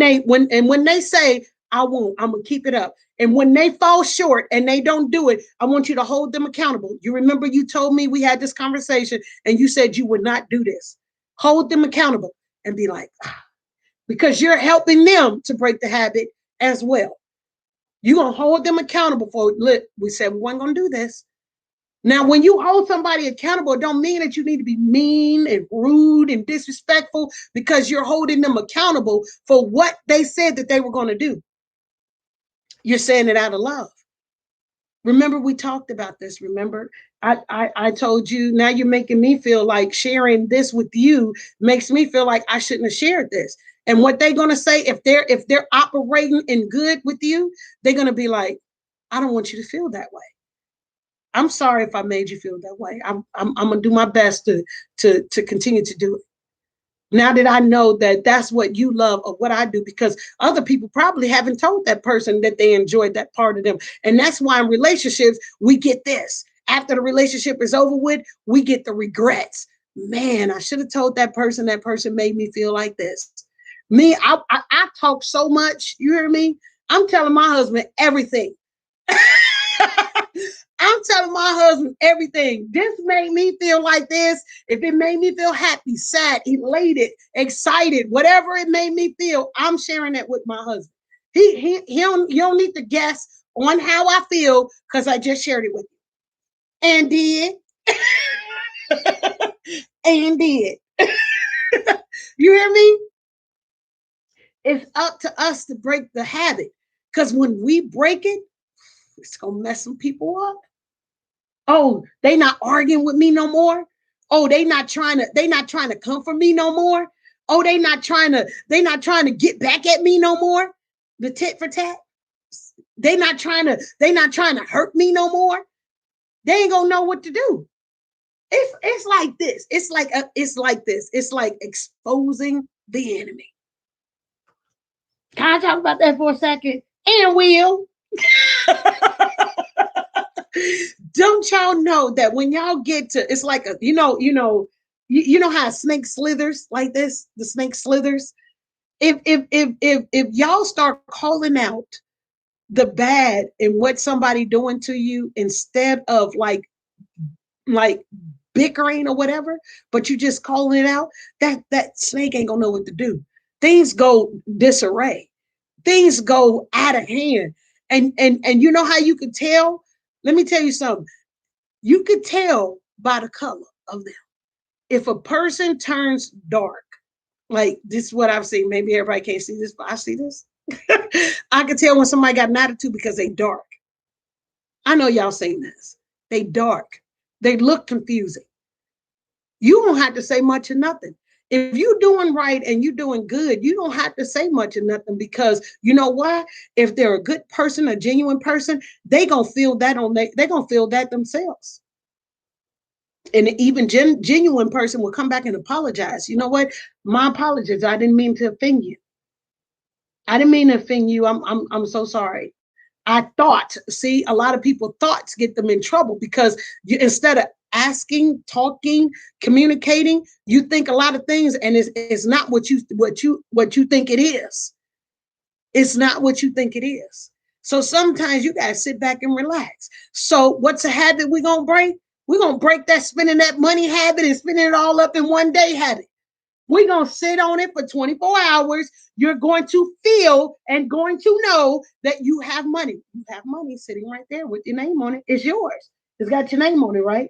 they say, I won't, I'm gonna keep it up. And when they fall short and they don't do it, I want you to hold them accountable. You remember you told me we had this conversation and you said you would not do this. Hold them accountable and be like, because you're helping them to break the habit as well. You're gonna hold them accountable for it. We said we weren't gonna do this. Now, when you hold somebody accountable, it don't mean that you need to be mean and rude and disrespectful because you're holding them accountable for what they said that they were going to do. You're saying it out of love. Remember, we talked about this. Remember, I told you, now you're making me feel like sharing this with you makes me feel like I shouldn't have shared this. And what they're going to say, if they're operating in good with you, they're going to be like, I don't want you to feel that way. I'm sorry if I made you feel that way. I'm gonna do my best to continue to do it. Now that I know that that's what you love or what I do, because other people probably haven't told that person that they enjoyed that part of them. And that's why in relationships, we get this. After the relationship is over with, we get the regrets. Man, I should have told that person made me feel like this. Me, I talk so much, you hear me? I'm telling my husband everything. I'm telling my husband everything. This made me feel like this. If it made me feel happy, sad, elated, excited, whatever it made me feel, I'm sharing that with my husband. He don't need to guess on how I feel because I just shared it with him. and did and did. You hear me? It's up to us to break the habit. Because when we break it, it's gonna mess some people up. Oh, they not arguing with me no more. Oh, they not trying to come for me no more. Oh, they not trying to get back at me no more. The tit for tat. They not trying to hurt me no more. They ain't gonna know what to do. It's like this. It's like this. It's like exposing the enemy. Can I talk about that for a second? And will. Don't y'all know that when y'all get to, it's like a, you know how a snake slithers like this. The snake slithers. If y'all start calling out the bad and what somebody doing to you instead of like bickering or whatever, but you just calling it out, that snake ain't gonna know what to do. Things go disarray. Things go out of hand. And you know how you could tell? Let me tell you something. You could tell by the color of them. If a person turns dark, like this is what I've seen. Maybe everybody can't see this, but I see this. I could tell when somebody got an attitude because they dark. I know y'all seen this. They dark. They look confusing. You don't have to say much or nothing. If you're doing right and you're doing good, you don't have to say much or nothing because you know why? If they're a good person, a genuine person, they gonna feel that they gonna feel that themselves. And even genuine person will come back and apologize. You know what? My apologies. I didn't mean to offend you. I didn't mean to offend you. I'm so sorry. I thought, see, a lot of people thoughts get them in trouble because instead of asking, talking, communicating, you think a lot of things and it's not what you think it is. It's not what you think it is. So sometimes you gotta sit back and relax. So what's a habit we're gonna break? We're gonna break that spending that money habit and spending it all up in one day habit. We're going to sit on it for 24 hours. You're going to feel and going to know that you have money. You have money sitting right there with your name on it. It's yours. It's got your name on it, right?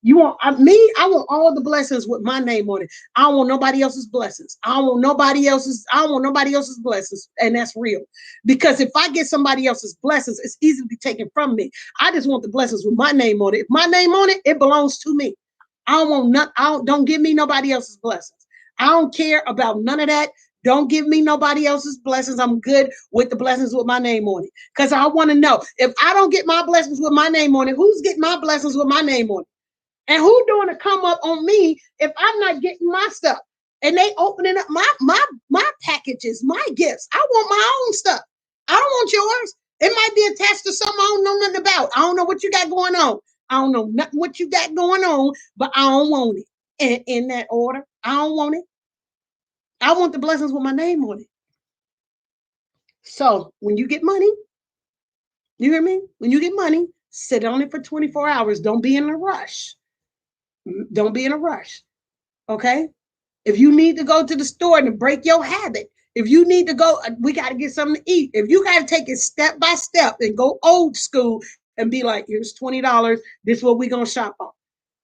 You want me? I want all the blessings with my name on it. I don't want nobody else's blessings. I don't want nobody else's. I don't want nobody else's blessings, and that's real. Because if I get somebody else's blessings, it's easy to be taken from me. I just want the blessings with my name on it. If my name on it, it belongs to me. I don't want not. Don't give me nobody else's blessings. I don't care about none of that. Don't give me nobody else's blessings. I'm good with the blessings with my name on it. Because I want to know if I don't get my blessings with my name on it, who's getting my blessings with my name on it? And who doing to come up on me if I'm not getting my stuff? And they opening up my packages, my gifts. I want my own stuff. I don't want yours. It might be attached to something I don't know nothing about. I don't know what you got going on. I don't know nothing what you got going on, but I don't want it. And in that order, I don't want it. I want the blessings with my name on it. So when you get money, you hear me? When you get money, sit on it for 24 hours. Don't be in a rush. Don't be in a rush. Okay. If you need to go to the store and break your habit, if you need to go, we got to get something to eat. If you got to take it step by step and go old school and be like, here's $20. This is what we're going to shop on.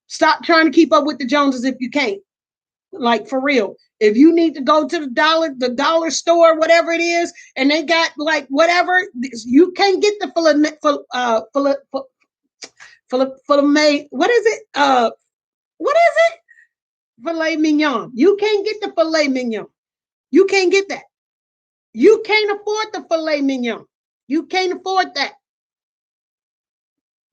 Stop trying to keep up with the Joneses if you can't. Like for real. If you need to go to the dollar store, whatever it is, and they got like whatever, you can't get the filet, what is it? What is it? Filet mignon. You can't get the filet mignon. You can't get that. You can't afford the filet mignon. You can't afford that.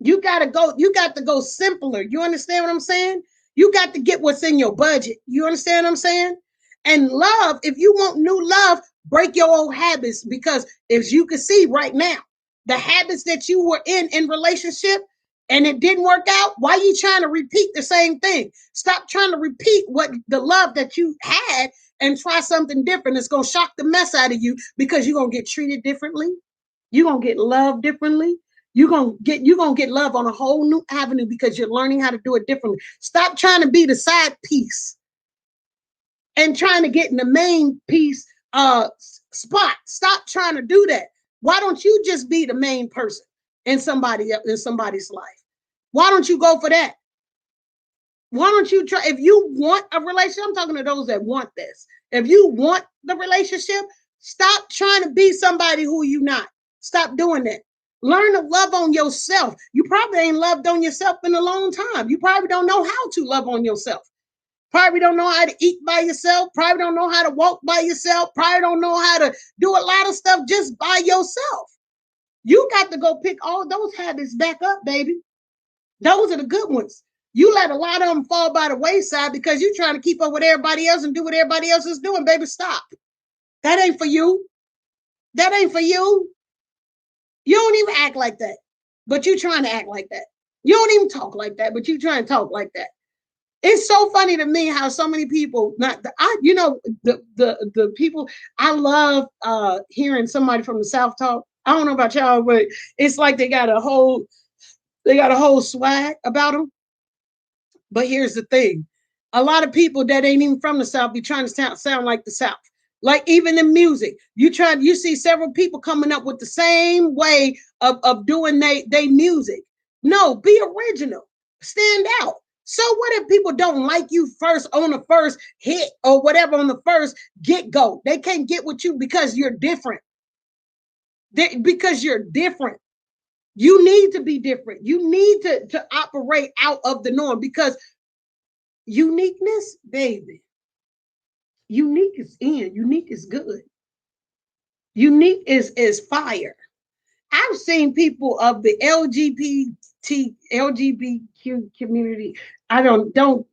You got to go simpler. You understand what I'm saying? You got to get what's in your budget. You understand what I'm saying? And love, if you want new love, break your old habits because as you can see right now, the habits that you were in relationship and it didn't work out, why are you trying to repeat the same thing? Stop trying to repeat what the love that you had and try something different. It's going to shock the mess out of you because you're going to get treated differently. You're going to get loved differently. You're gonna get love on a whole new avenue because you're learning how to do it differently. Stop trying to be the side piece and trying to get in the main piece spot. Stop trying to do that. Why don't you just be the main person in somebody's life? Why don't you go for that? Why don't you try? If you want a relationship, I'm talking to those that want this. If you want the relationship, stop trying to be somebody who you not. Stop doing that. Learn to love on yourself. You probably ain't loved on yourself in a long time. You probably don't know how to love on yourself. Probably don't know how to eat by yourself. Probably don't know how to walk by yourself. Probably don't know how to do a lot of stuff just by yourself. You got to go pick all those habits back up, baby. Those are the good ones. You let a lot of them fall by the wayside because you're trying to keep up with everybody else and do what everybody else is doing. Baby, stop. That ain't for you. That ain't for you. You don't even act like that, but you trying to act like that. You don't even talk like that, but you trying to talk like that. It's so funny to me how so many people, not the, I, you know, the people. I love hearing somebody from the South talk. I don't know about y'all, but it's like they got a whole swag about them. But here's the thing. A lot of people that ain't even from the South be trying to sound like the South. Like even in music, you see several people coming up with the same way of doing they music. No, be original. Stand out. So what if people don't like you first on the first hit or whatever on the first get go? They can't get with you because you're different. Because you're different. You need to be different. You need to operate out of the norm because uniqueness, baby. Unique is in. Unique is good. Unique is fire. I've seen people of the LGBTQ community. Don't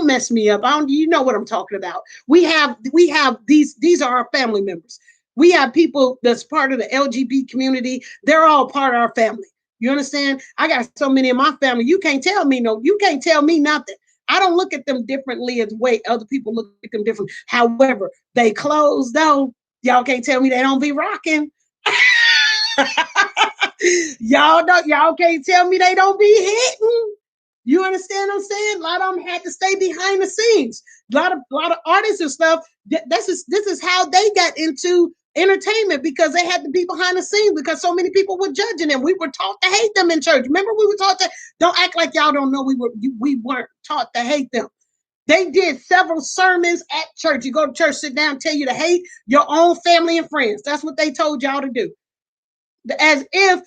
mess me up. I don't, you know what I'm talking about. We have these are our family members. We have people that's part of the LGBT community. They're all part of our family. You understand? I got so many in my family. You can't tell me nothing. I don't look at them differently as way other people look at them different. However, they clothes though, y'all can't tell me they don't be rocking. Y'all can't tell me they don't be hitting. You understand what I'm saying? A lot of them had to stay behind the scenes. A lot of artists and stuff. This is how they got into entertainment because they had to be behind the scenes because so many people were judging them. We were taught to hate them in church. Remember, we were taught to don't act like y'all don't know we weren't taught to hate them. They did several sermons at church. You go to church, sit down, tell you to hate your own family and friends. That's what they told y'all to do, as if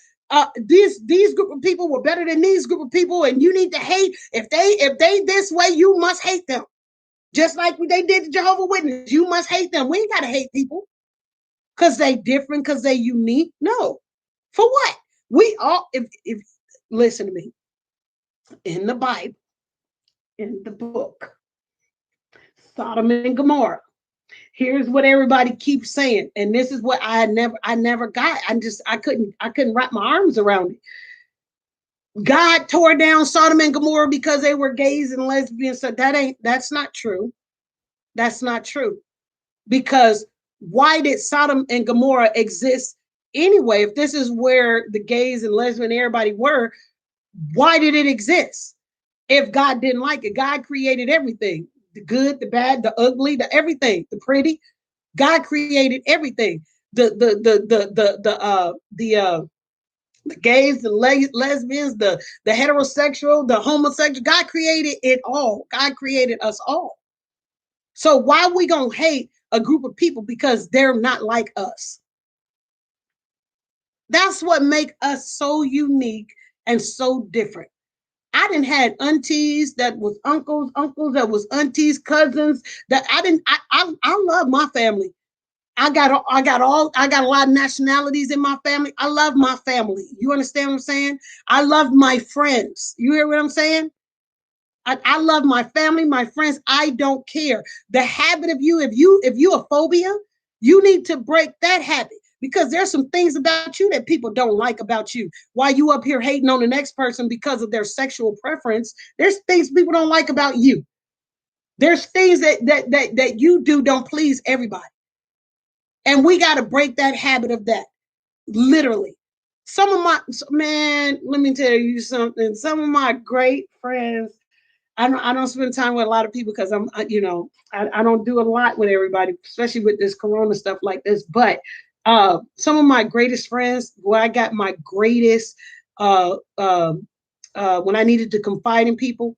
these group of people were better than these group of people, and you need to hate if they this way, you must hate them. Just like they did to Jehovah's Witness, you must hate them. We ain't gotta hate people because they different, because they unique. No, for what? We all if listen to me. In the Bible, in the book, Sodom and Gomorrah. Here's what everybody keeps saying, and this is what I never got. I couldn't wrap my arms around it. God tore down Sodom and Gomorrah because they were gays and lesbians. So that's not true. That's not true. Because why did Sodom and Gomorrah exist anyway? If this is where the gays and lesbian everybody were, why did it exist? If God didn't like it, God created everything. The good, the bad, the ugly, the everything, the pretty. God created everything. The gays, the lesbians, the heterosexual, the homosexual. God created it all. God created us all. So why are we gonna hate a group of people because they're not like us? That's what make us so unique and so different. I didn't had aunties that was uncles, uncles that was aunties, cousins that I didn't. I love my family. I got a lot of nationalities in my family. I love my family. You understand what I'm saying? I love my friends. You hear what I'm saying? I love my family, my friends. I don't care. The habit of if you a phobia, you need to break that habit because there's some things about you that people don't like about you. While you up here hating on the next person because of their sexual preference, there's things people don't like about you. There's things that you do don't please everybody. And we got to break that habit of that. Literally. Some of my man, let me tell you something. Some of my great friends, I don't spend time with a lot of people because I don't do a lot with everybody, especially with this corona stuff like this. But some of my greatest friends, where I got my greatest uh, when I needed to confide in people,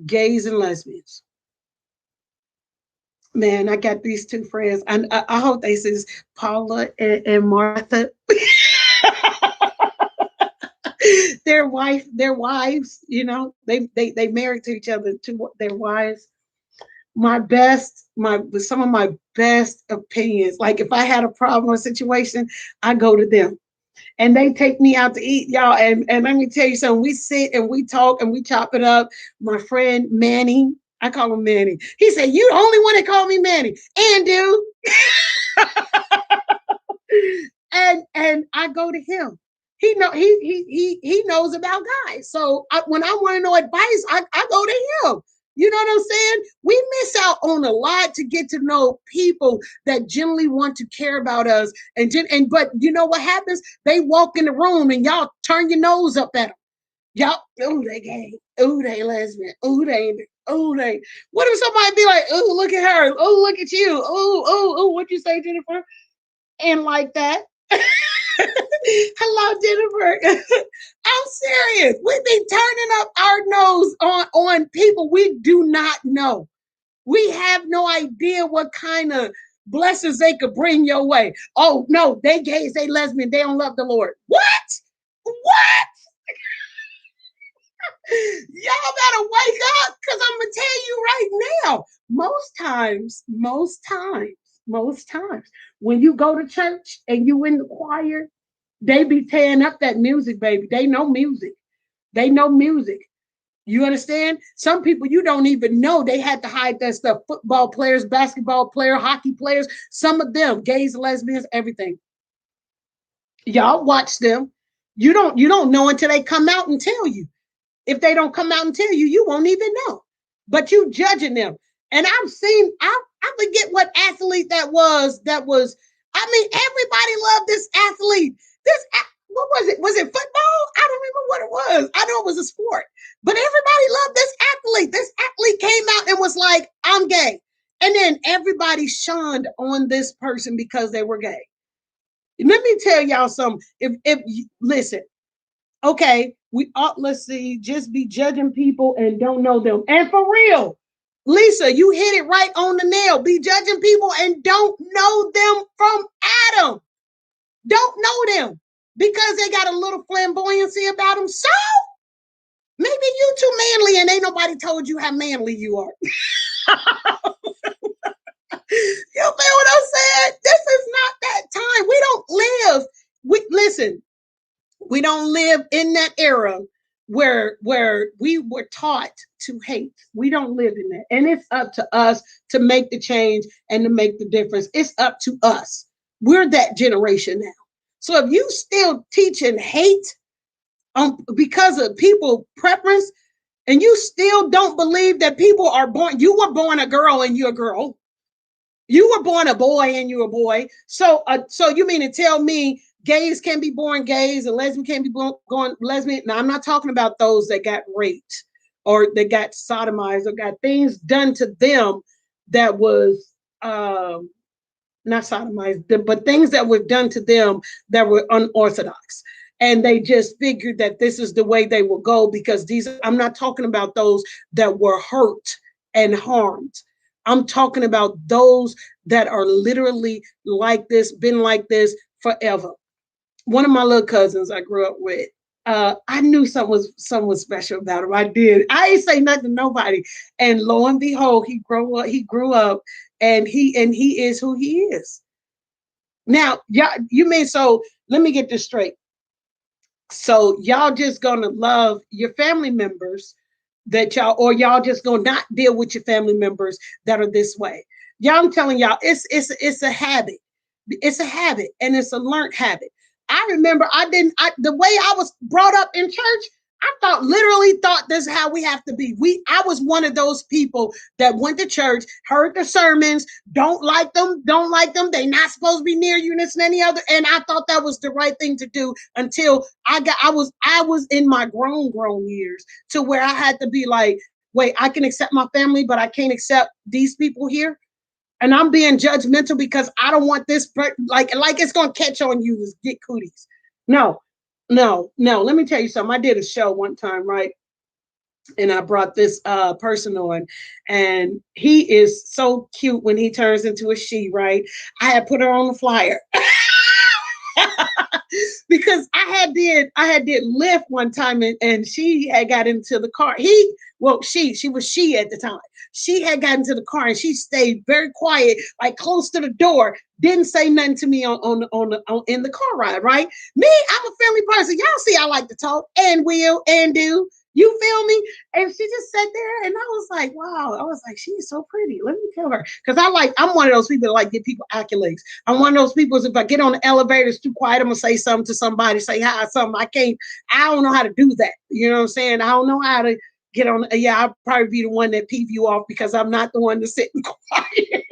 gays and lesbians. Man, I got these two friends. I hope they says Paula and Martha. Their wives, they married to each other to their wives. My some of my best opinions. Like if I had a problem or situation, I go to them and they take me out to eat, y'all. And let me tell you something. We sit and we talk and we chop it up. My friend Manny, I call him Manny. He said, "You the only one that called me Manny." And dude, and I go to him. He knows about guys. So when I want to know advice, I go to him. You know what I'm saying? We miss out on a lot to get to know people that genuinely want to care about us. And but you know what happens? They walk in the room and y'all turn your nose up at them. Y'all, oh they gay, oh they lesbian, oh they. What if somebody be like, oh look at her, oh look at you, oh what you say, Jennifer? And like that. Hello, Jennifer. I'm serious. We be turning up our nose on people we do not know. We have no idea what kind of blessings they could bring your way. Oh no, they gays, they lesbian, they don't love the Lord. What? What? Y'all better wake up because I'm gonna tell you right now. Most times, when you go to church and you in the choir, they be tearing up that music, baby. They know music. They know music. You understand? Some people you don't even know they had to hide that stuff. Football players, basketball players, hockey players, some of them, gays, lesbians, everything. Y'all watch them. You don't know until they come out and tell you. If they don't come out and tell you, you won't even know. But you judging them. And I forget what athlete that was. I mean, everybody loved this athlete. What was it? Was it football? I don't remember what it was. I know it was a sport. But everybody loved this athlete. This athlete came out and was like, I'm gay. And then everybody shunned on this person because they were gay. Let me tell y'all something. If listen, okay, we ought, let's see, just be judging people and don't know them. And for real, Lisa, you hit it right on the nail. Be judging people and don't know them from Adam. Don't know them because they got a little flamboyancy about them. So maybe you too manly and ain't nobody told you how manly you are. You feel what I'm saying? This is not that time. We don't live. Listen, we don't live in that era where we were taught to hate. We don't live in that. And it's up to us to make the change and to make the difference. It's up to us. We're that generation now. So if you still teaching hate because of people preference and you still don't believe that people are born, you were born a girl and you're a girl. You were born a boy and you're a boy. So you mean to tell me gays can be born gays and lesbians can be born lesbian? Now, I'm not talking about those that got raped or that got sodomized or got things done to them that was not sodomized, but things that were done to them that were unorthodox. And they just figured that this is the way they will go because I'm not talking about those that were hurt and harmed. I'm talking about those that are literally like this, been like this forever. One of my little cousins I grew up with, I knew something was special about him. I did. I ain't say nothing to nobody. And lo and behold, he grew up and he is who he is. Now, you mean so let me get this straight. So y'all just gonna love your family members that y'all just gonna not deal with your family members that are this way. Y'all, I'm telling y'all, it's a habit. It's a habit and it's a learned habit. I remember the way I was brought up in church, literally thought this is how we have to be. I was one of those people that went to church, heard the sermons, don't like them. They not supposed to be near you, and this and any other. And I thought that was the right thing to do until I was in my grown years to where I had to be like, wait, I can accept my family, but I can't accept these people here. And I'm being judgmental because I don't want this like it's gonna catch on you to get cooties. No, No, no. Let me tell you something. I did a show one time, right? And I brought this person on, and he is so cute when he turns into a she, right? I had put her on the flyer because I had did Lyft one time, and she had got into the car. She was she at the time. She had gotten into the car and she stayed very quiet, like close to the door. Didn't say nothing to me on in the car ride. Right? Me, I'm a friendly person. Y'all see, I like to talk and will and do. You feel me? And she just sat there, and I was like, wow. I was like, she's so pretty. Let me tell her, because I'm one of those people that like give people accolades. I'm one of those people. If I get on the elevator, it's too quiet, I'm gonna say something to somebody, say hi, something. I don't know how to do that. You know what I'm saying? I don't know how to get on. Yeah, I'll probably be the one that peeve you off because I'm not the one to sit and quiet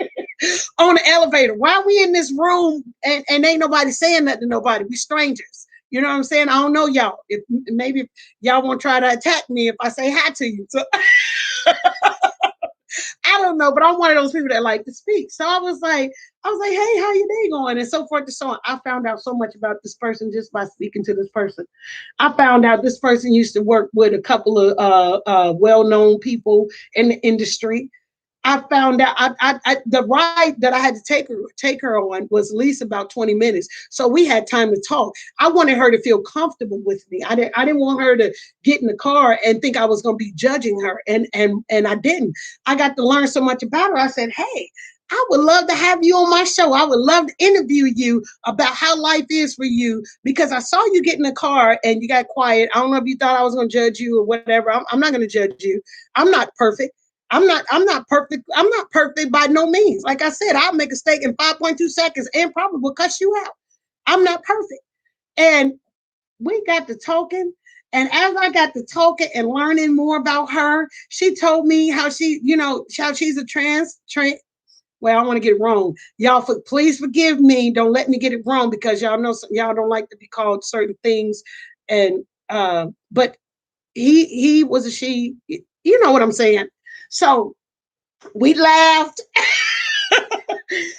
on the elevator. Why we in this room and ain't nobody saying nothing to nobody? We strangers. You know what I'm saying? I don't know y'all. If maybe y'all want to try to attack me if I say hi to you. So I don't know, but I'm one of those people that like to speak. So I was like, hey, how your day going? And so forth and so on. I found out so much about this person just by speaking to this person. I found out this person used to work with a couple of well-known people in the industry. I found out the ride that I had to take her on was at least about 20 minutes. So we had time to talk. I wanted her to feel comfortable with me. I didn't want her to get in the car and think I was going to be judging her. And I didn't. I got to learn so much about her. I said, hey, I would love to have you on my show. I would love to interview you about how life is for you because I saw you get in the car and you got quiet. I don't know if you thought I was going to judge you or whatever. I'm not going to judge you. I'm not perfect. I'm not perfect. I'm not perfect by no means. Like I said, I'll make a mistake in 5.2 seconds and probably will cuss you out. I'm not perfect. And we got to talking. And as I got to talking and learning more about her, she told me how how she's a trans. Well, I don't want to get it wrong. Y'all, please forgive me. Don't let me get it wrong because y'all know y'all don't like to be called certain things. And but he was a she. You know what I'm saying? So we laughed.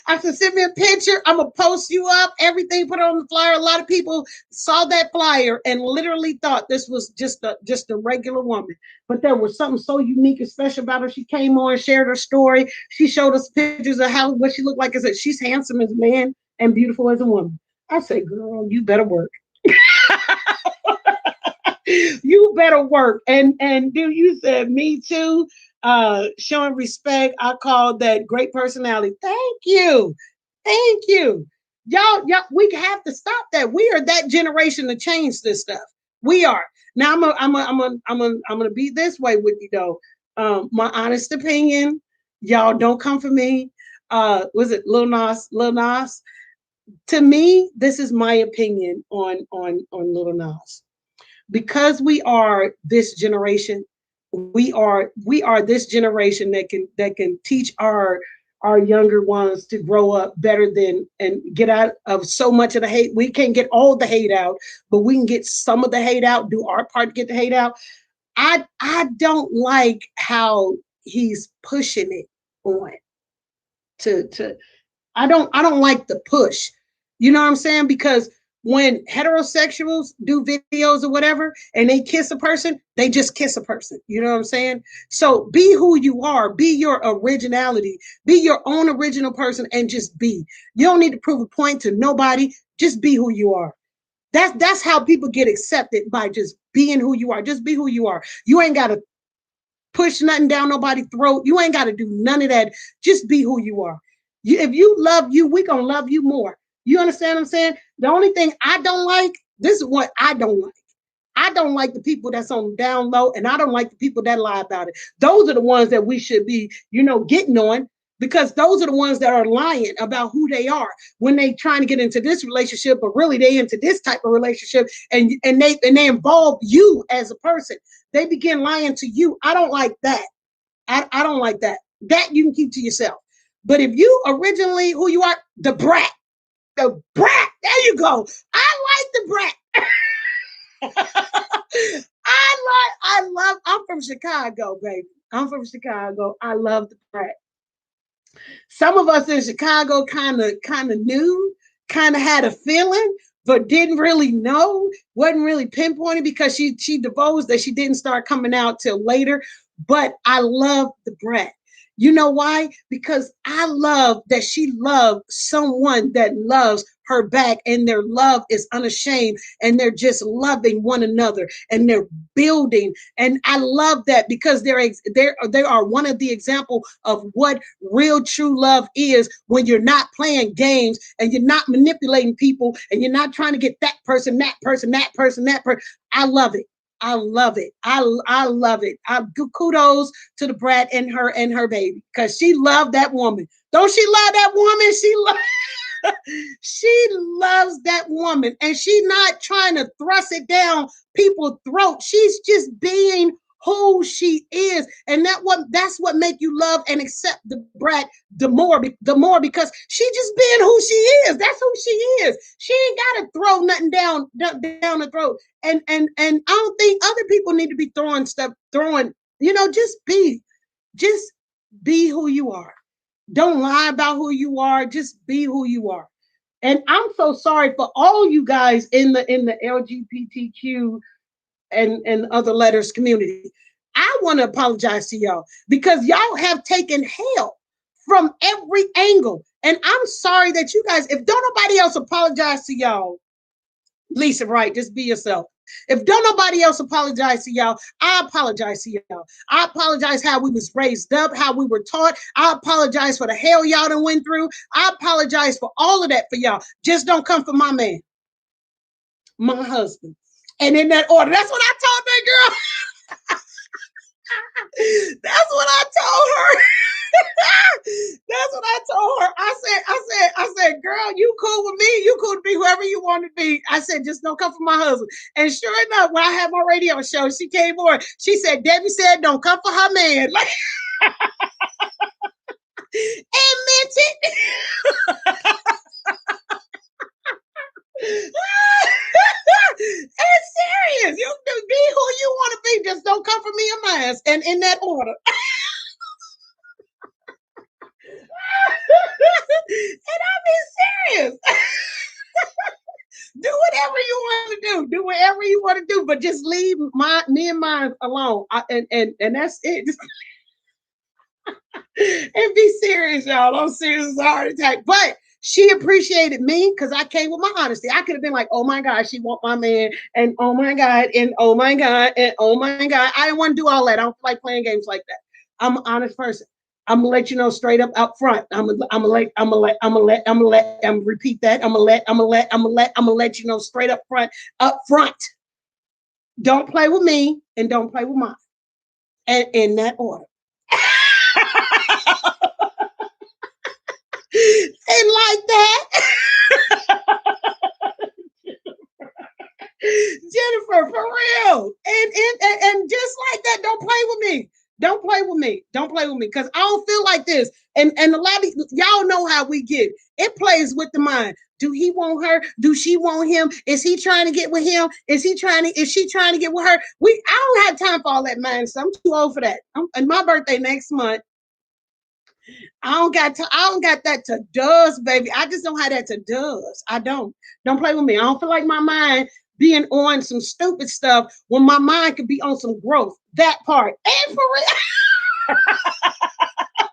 I said, send me a picture. I'm gonna post you up. Everything put on the flyer. A lot of people saw that flyer and literally thought this was just a regular woman. But there was something so unique and special about her. She came on, shared her story. She showed us pictures of how what she looked like. I said, she's handsome as a man and beautiful as a woman. I said, girl, you better work. You better work. And dude, you said me too. Showing respect. I call that great personality. Thank you. Thank you. Y'all, we have to stop that. We are that generation to change this stuff. We are. Now I'm gonna be this way with you though. My honest opinion, y'all don't come for me. Was it Lil Nas? Lil Nas? To me, this is my opinion on Lil Nas because we are this generation. We are this generation that can teach our younger ones to grow up better than and get out of so much of the hate. We can't get all the hate out, but we can get some of the hate out, do our part to get the hate out. I don't like how he's pushing it on to I don't like the push. You know what I'm saying? Because when heterosexuals do videos or whatever and they kiss a person, they just kiss a person. You know what I'm saying? So be who you are, be your originality, be your own original person and just be. You don't need to prove a point to nobody. Just be who you are. That's how people get accepted by just being who you are. Just be who you are. You ain't got to push nothing down nobody's throat. You ain't got to do none of that. Just be who you are. If you love you, we gonna love you more. You understand what I'm saying? The only thing I don't like, this is what I don't like. I don't like the people that's on down low, and I don't like the people that lie about it. Those are the ones that we should be, getting on because those are the ones that are lying about who they are when they trying to get into this relationship, but really they into this type of relationship, and they involve you as a person. They begin lying to you. I don't like that. I don't like that. That you can keep to yourself. But if you originally who you are, the brat, there you go. I like the brat. I'm from Chicago, baby. I'm from Chicago. I love the brat. Some of us in Chicago kind of knew, kind of had a feeling, but didn't really know, wasn't really pinpointed because she divulged that she didn't start coming out till later. But I love the brat. You know why? Because I love that she loved someone that loves her back, and their love is unashamed, and they're just loving one another, and they're building. And I love that because they are one of the example of what real true love is, when you're not playing games and you're not manipulating people and you're not trying to get that person, that person, that person, that person. I love it. I love it. I love it. Kudos to the brat and her baby, because she loved that woman. Don't she love that woman? She loves that woman, and she's not trying to thrust it down people's throat. She's just being who she is, and that's what make you love and accept the brat the more, because she just being who she is. That's who she is. She ain't got to throw nothing down the throat. And I don't think other people need to be throwing stuff, just be who you are. Don't lie about who you are. Just be who you are. And I'm so sorry for all you guys in the LGBTQ and other letters community. I want to apologize to y'all because y'all have taken hell from every angle. And I'm sorry that you guys, if don't nobody else apologize to y'all, Lisa, right? Just be yourself. If don't nobody else apologize to y'all, I apologize to y'all. I apologize how we was raised up, how we were taught. I apologize for the hell y'all done went through. I apologize for all of that for y'all. Just don't come for my man, my husband. And in that order, that's what I told that girl. That's what I told her. That's what I told her. I said, girl, you cool with me. You cool to be whoever you want to be. I said, just don't come for my husband. And sure enough, when I had my radio show, she came on. She said, Debbie said, don't come for her man. Like, and meant it. It's serious. You can be who you want to be. Just don't come for me and mine. And in that order. And I'm being serious. Do whatever you want to do. Do whatever you want to do, but just leave me and mine alone. And that's it. And be serious, y'all. I'm serious as a heart attack. But she appreciated me because I came with my honesty. I could have been like, oh my God, she want my man, and oh my God, and oh my God, and oh my God. I didn't want to do all that. I don't like playing games like that. I'm an honest person. I'm gonna let you know straight up front. I'm gonna repeat that. I'm gonna let you know straight up front. Don't play with me and don't play with mine. And in that order. And like that. Jennifer, for real. And just like that, don't play with me. Don't play with me. Don't play with me. Because I don't feel like this. And a lot of y'all know how we get. It plays with the mind. Do he want her? Do she want him? Is he trying to get with him? Is she trying to get with her? I don't have time for all that mind stuff. I'm too old for that. And my birthday next month. I don't got that to does, baby. I just don't have that to does. I don't. Don't play with me. I don't feel like my mind being on some stupid stuff when my mind could be on some growth. That part. And for real.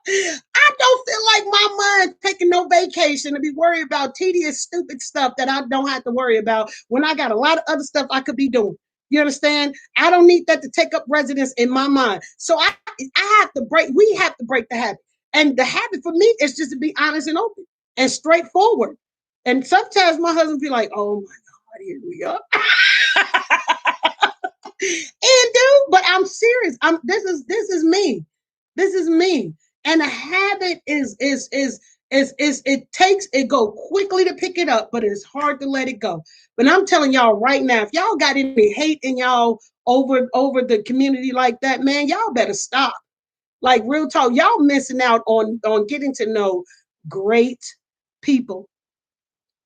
I don't feel like my mind taking no vacation to be worried about tedious, stupid stuff that I don't have to worry about when I got a lot of other stuff I could be doing. You understand? I don't need that to take up residence in my mind. So we have to break the habit. And the habit for me is just to be honest and open and straightforward. And sometimes my husband be like, oh my God, here we go. And dude, but I'm serious. This is me. This is me. And a habit is it go quickly to pick it up, but it's hard to let it go. But I'm telling y'all right now, if y'all got any hate in y'all over the community like that, man, y'all better stop. Like real talk, y'all missing out on getting to know great people.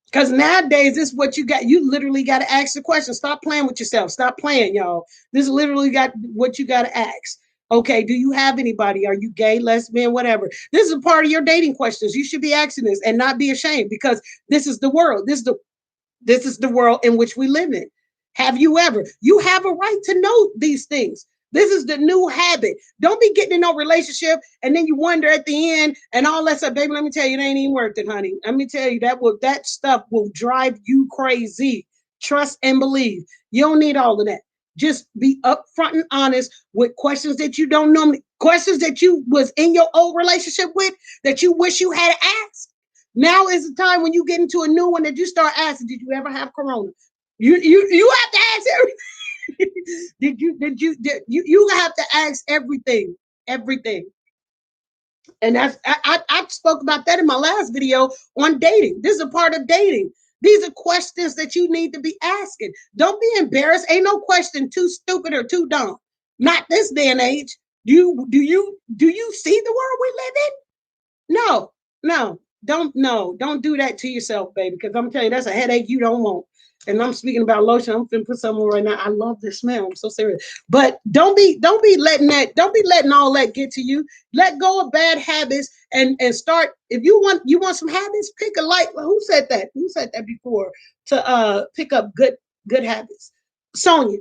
Because nowadays, this is what you got. You literally got to ask the question. Stop playing with yourself. Stop playing, y'all. This is literally got what you got to ask. Okay, do you have anybody? Are you gay, lesbian, whatever? This is a part of your dating questions. You should be asking this and not be ashamed because this is the world. This is the world in which we live in. Have you ever? You have a right to know these things. This is the new habit. Don't be getting in no relationship and then you wonder at the end and all that stuff. Baby, let me tell you, it ain't even worth it, honey. Let me tell you, that stuff will drive you crazy. Trust and believe. You don't need all of that. Just be upfront and honest with questions that you don't know, questions that you was in your old relationship with that you wish you had asked. Now is the time when you get into a new one that you start asking, did you ever have corona? You have to ask everything. You have to ask everything, everything. And I spoke about that in my last video on dating. This is a part of dating. These are questions that you need to be asking. Don't be embarrassed. Ain't no question too stupid or too dumb. Not this day and age. Do you see the world we live in? No, no, don't do that to yourself, baby. Because I'm telling you, that's a headache you don't want. And I'm speaking about lotion. I'm gonna put some on right now. I love this smell. I'm so serious. But don't be letting that, don't be letting all that get to you. Let go of bad habits and start. If you want some habits, pick a light. Who said that? Who said that before? To pick up good habits. Sonia.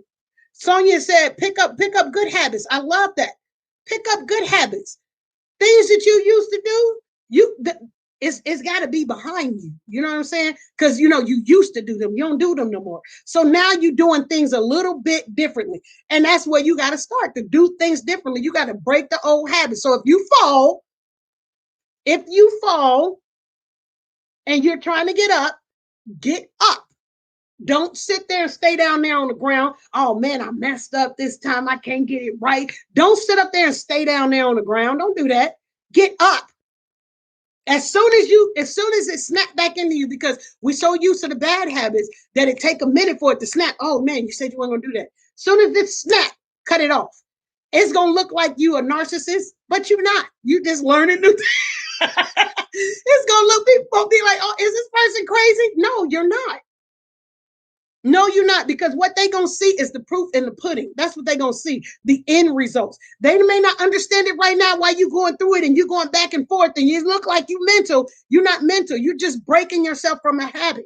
Sonia said, pick up good habits. I love that. Pick up good habits. Things that you used to do, it's got to be behind you. You know what I'm saying? Because you used to do them. You don't do them no more. So now you're doing things a little bit differently, and that's where you got to start to do things differently. You got to break the old habits. So if you fall, and you're trying to get up. Don't sit there and stay down there on the ground. Oh man, I messed up this time. I can't get it right. Don't sit up there and stay down there on the ground. Don't do that. Get up. As soon as it snapped back into you, because we're so used to the bad habits that it take a minute for it to snap. Oh man, you said you weren't gonna do that. As soon as it snap, cut it off. It's gonna look like you a narcissist, but you're not. You just learning new things. It's gonna look, people be like, oh, is this person crazy? No, you're not. No, you're not, because what they gonna see is the proof in the pudding. That's what they gonna see, the end results. They may not understand it right now while you going through it and you going back and forth and you look like you mental. You're not mental. You're just breaking yourself from a habit.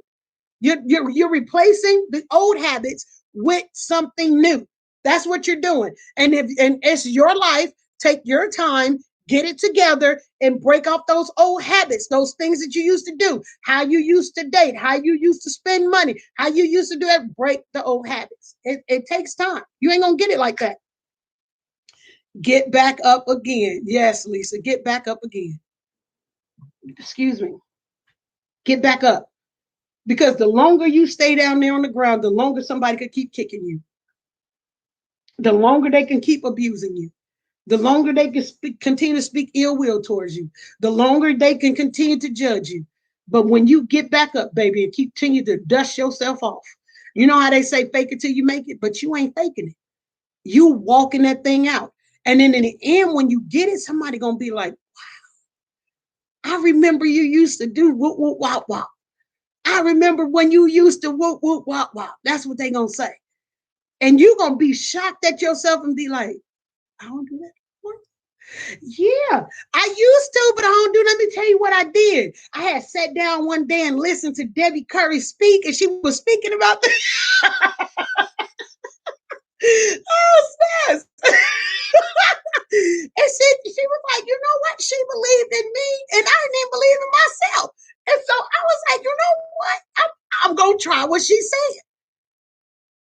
You're replacing the old habits with something new. That's what you're doing. And it's your life. Take your time, get it together, and break off those old habits, those things that you used to do, how you used to date, how you used to spend money, how you used to do it. Break the old habits. It takes time. You ain't gonna get it like that. Get back up again. Yes, Lisa, get back up again. Excuse me. Get back up. Because the longer you stay down there on the ground, the longer somebody could keep kicking you. The longer they can keep abusing you. The longer they can continue to speak ill will towards you. The longer they can continue to judge you. But when you get back up, baby, and continue to dust yourself off, you know how they say fake it till you make it, but you ain't faking it. You walking that thing out. And then in the end, when you get it, somebody gonna be like, I remember you used to do whoop whoop wop wop. I remember when you used to whoop whoop wop wop. That's what they gonna say. And you gonna be shocked at yourself and be like, I don't do that. What? Yeah, I used to, but I don't do. Let me tell you what I did. I had sat down one day and listened to Debbie Curry speak, and she was speaking about the oh, sis. And she was like, you know what? She believed in me, and I didn't believe in myself. And so I was like, you know what? I'm gonna try what she said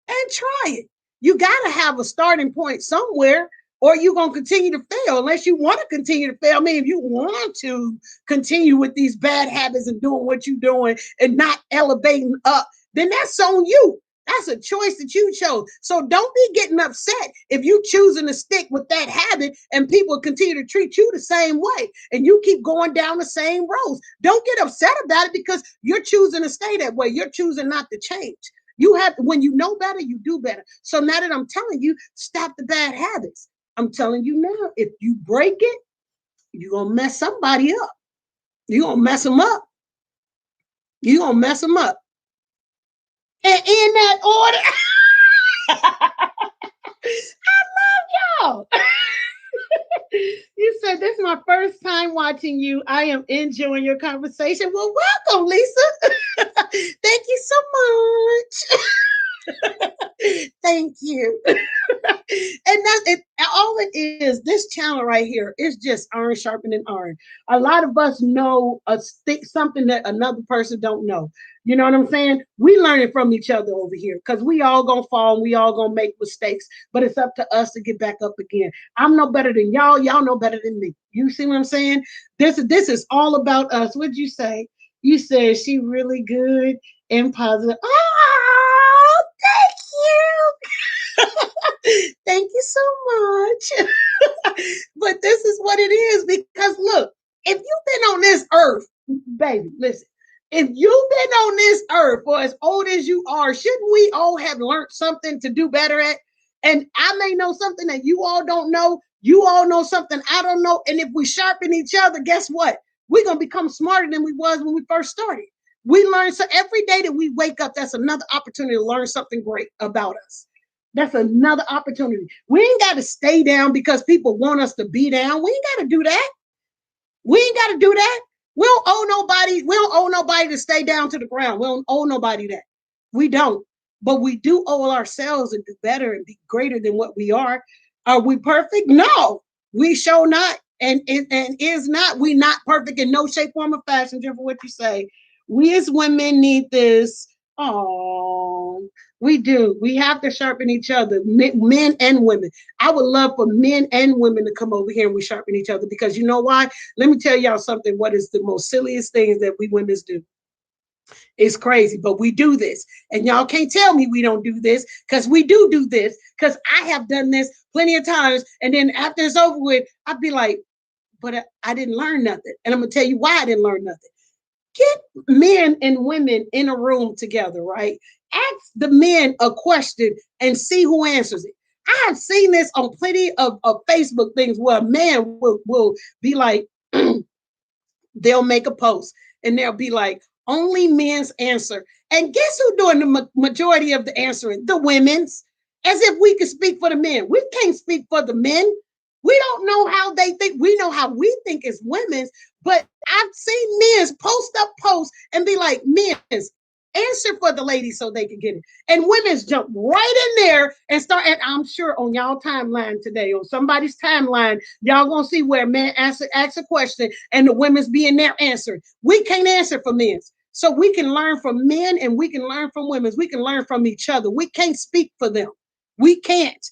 and try it. You gotta have a starting point somewhere, or you're gonna continue to fail unless you want to continue to fail. I mean, if you want to continue with these bad habits and doing what you're doing and not elevating up, then that's on you. That's a choice that you chose. So don't be getting upset if you choosing to stick with that habit and people continue to treat you the same way and you keep going down the same roads. Don't get upset about it because you're choosing to stay that way. You're choosing not to change. You have, when you know better, you do better. So now that I'm telling you, stop the bad habits. I'm telling you now, if you break it, you're gonna mess somebody up. You're gonna mess them up. You're gonna mess them up. And in that order, I love y'all. You said this is my first time watching you. I am enjoying your conversation. Well, welcome, Lisa. Thank you so much. Thank you. And that's it. All it is, this channel right here is just iron sharpening iron. A lot of us know something that another person don't know. You know what I'm saying? We learning from each other over here because we all gonna fall and we all gonna make mistakes, but it's up to us to get back up again. I'm no better than y'all. Y'all know better than me. You see what I'm saying? This is all about us. What'd you say? You said she really good and positive. Oh, thank you. Thank you so much. But this is what it is because look, if you've been on this earth, baby, listen, if you've been on this earth for as old as you are, shouldn't we all have learned something to do better at? And I may know something that you all don't know. You all know something I don't know. And if we sharpen each other, guess what? We're going to become smarter than we was when we first started. We learn so every day that we wake up, that's another opportunity to learn something great about us. That's another opportunity. We ain't got to stay down because people want us to be down. We ain't got to do that. We ain't got to do that. We don't owe nobody to stay down to the ground. We don't owe nobody that. We don't. But we do owe ourselves to do better and be greater than what we are. Are we perfect? No, we show not. And is not. We not perfect in no shape, form, or fashion, Jennifer, what you say. We as women need this. Oh, we do. We have to sharpen each other, men and women. I would love for men and women to come over here and we sharpen each other because you know why? Let me tell y'all something. What is the most silliest things that we women do? It's crazy, but we do this. And y'all can't tell me we don't do this because we do this because I have done this plenty of times. And then after it's over with, I'd be like, but I didn't learn nothing. And I'm going to tell you why I didn't learn nothing. Get men and women in a room together, right? Ask the men a question and see who answers it. I have seen this on plenty of Facebook things where a man will be like, they'll make a post and they'll be like, only men's answer. And guess who's doing the majority of the answering? The women's. As if we could speak for the men. We can't speak for the men. We don't know how they think. We know how we think as women's, but I've seen men's post up posts and be like, men's answer for the ladies so they can get it. And women's jump right in there and start. And I'm sure on y'all timeline today, on somebody's timeline, y'all gonna see where a man asks a question and the women's being there answering. We can't answer for men's. So we can learn from men and we can learn from women's. We can learn from each other. We can't speak for them. We can't.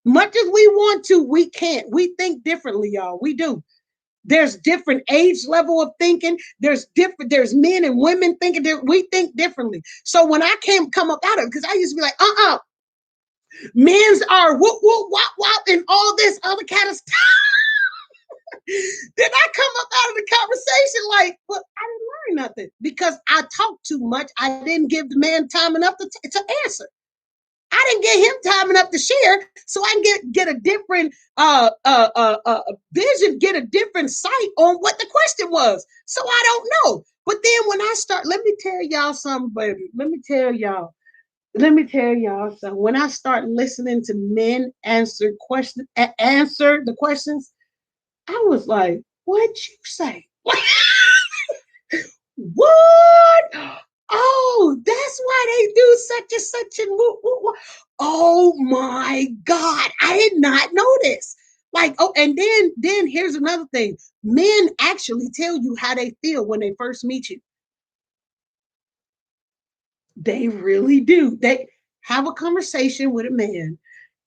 Much as we want to, we can't. We think differently, y'all. We do. There's different age level of thinking. There's men and women thinking we think differently. So when I can't come up out of it, because I used to be like, men's are whoop whoop wop wop and all this other kind of stuff. Then I come up out of the conversation like, well, I didn't learn nothing because I talked too much. I didn't give the man time enough to answer. I didn't get him time enough to share, so I can get a different vision, get a different sight on what the question was. So I don't know. But then when I start, let me tell y'all something, baby. Let me tell y'all something. When I start listening to men answer the questions, I was like, "What'd you say?" What? Oh, that's why they do such and such and woo, woo, woo. Oh my God. I did not know this. Like, oh, and then here's another thing. Men actually tell you how they feel when they first meet you. They really do. They have a conversation with a man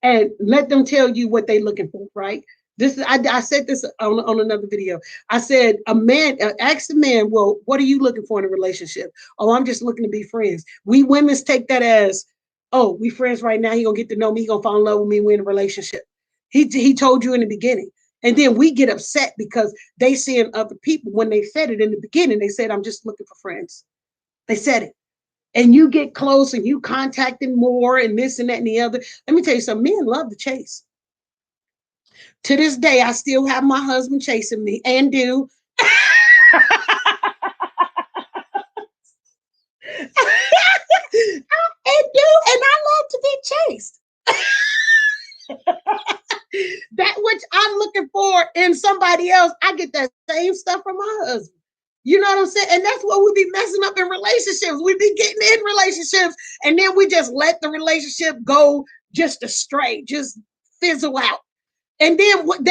and let them tell you what they're looking for, right? This is I said this on another video. I said a man asked a man, well, what are you looking for in a relationship? Oh, I'm just looking to be friends. We women's take that as, oh, we friends right now. He gonna get to know me. He gonna fall in love with me. We're in a relationship. He told you in the beginning, and then we get upset because they seeing other people when they said it in the beginning. They said, I'm just looking for friends. They said it and you get close and you contacting more and this and that and the other. Let me tell you something, men love to chase. To this day, I still have my husband chasing me and do. And I love to be chased. That which I'm looking for in somebody else, I get that same stuff from my husband. You know what I'm saying? And that's what we be messing up in relationships. We be getting in relationships and then we just let the relationship go just astray, just fizzle out. And then what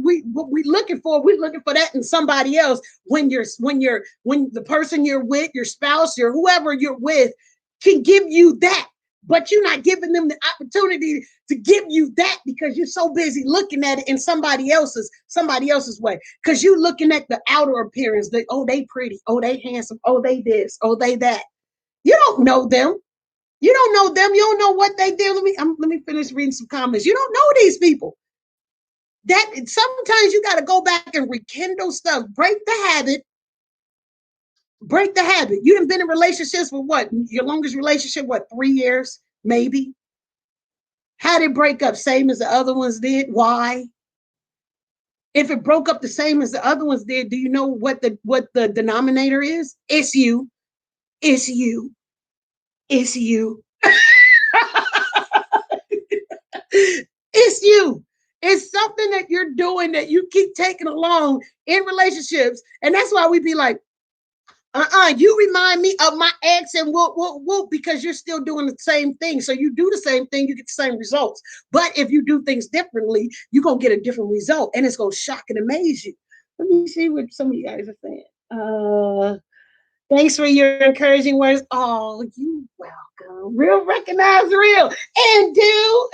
we looking for, we're looking for that in somebody else when the person you're with, your spouse, your whoever you're with can give you that. But you're not giving them the opportunity to give you that because you're so busy looking at it in somebody else's way. Because you're looking at the outer appearance, oh, they pretty, oh, they handsome, oh, they this, oh, they that. You don't know them. You don't know them. You don't know what they did. Let me finish reading some comments. You don't know these people. That sometimes you got to go back and rekindle stuff, break the habit. Break the habit. You have been in relationships for what? Your longest relationship, what, 3 years, maybe? How did it break up? Same as the other ones did? Why? If it broke up the same as the other ones did, do you know what the denominator is? It's you. It's you. It's you. It's you. It's something that you're doing that you keep taking along in relationships. And that's why we be like, you remind me of my ex and whoop, whoop, whoop, because you're still doing the same thing. So you do the same thing, you get the same results. But if you do things differently, you're going to get a different result and it's going to shock and amaze you. Let me see what some of you guys are saying. Thanks for your encouraging words. Oh, you welcome. Real recognize real. And do.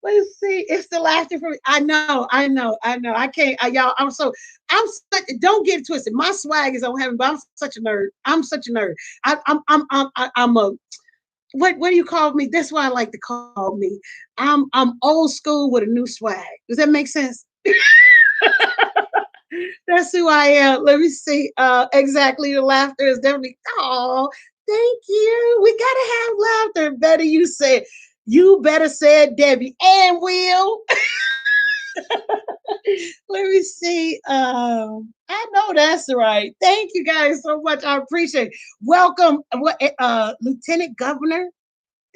Let's see. It's the laughter from me. I know. I can't. Y'all, I'm such, don't get it twisted. My swag is on heaven, but I'm such a nerd. I'm such a nerd. I'm a, what do you call me? That's why I like to call me. I'm old school with a new swag. Does that make sense? That's who I am. Let me see. Exactly. The laughter is definitely, oh, thank you. We gotta have laughter. Better you said. You better said Debbie and Will. Let me see. I know that's right. Thank you guys so much. I appreciate it. Welcome, Lieutenant Governor.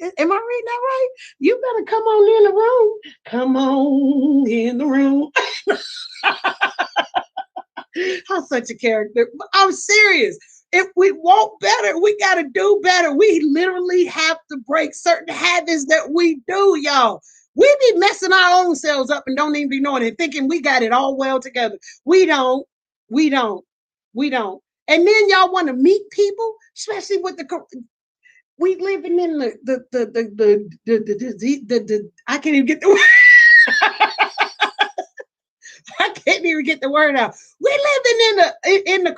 Am I reading that right? You better come on in the room. Come on in the room. I'm such a character. But I'm serious. If we want better, we got to do better. We literally have to break certain habits that we do, y'all. We be messing our own selves up and don't even be knowing it, thinking we got it all well together. We don't. We don't. We don't. And then y'all want to meet people, especially with we living in the I can't even get the I can't even get the word out. We're living in the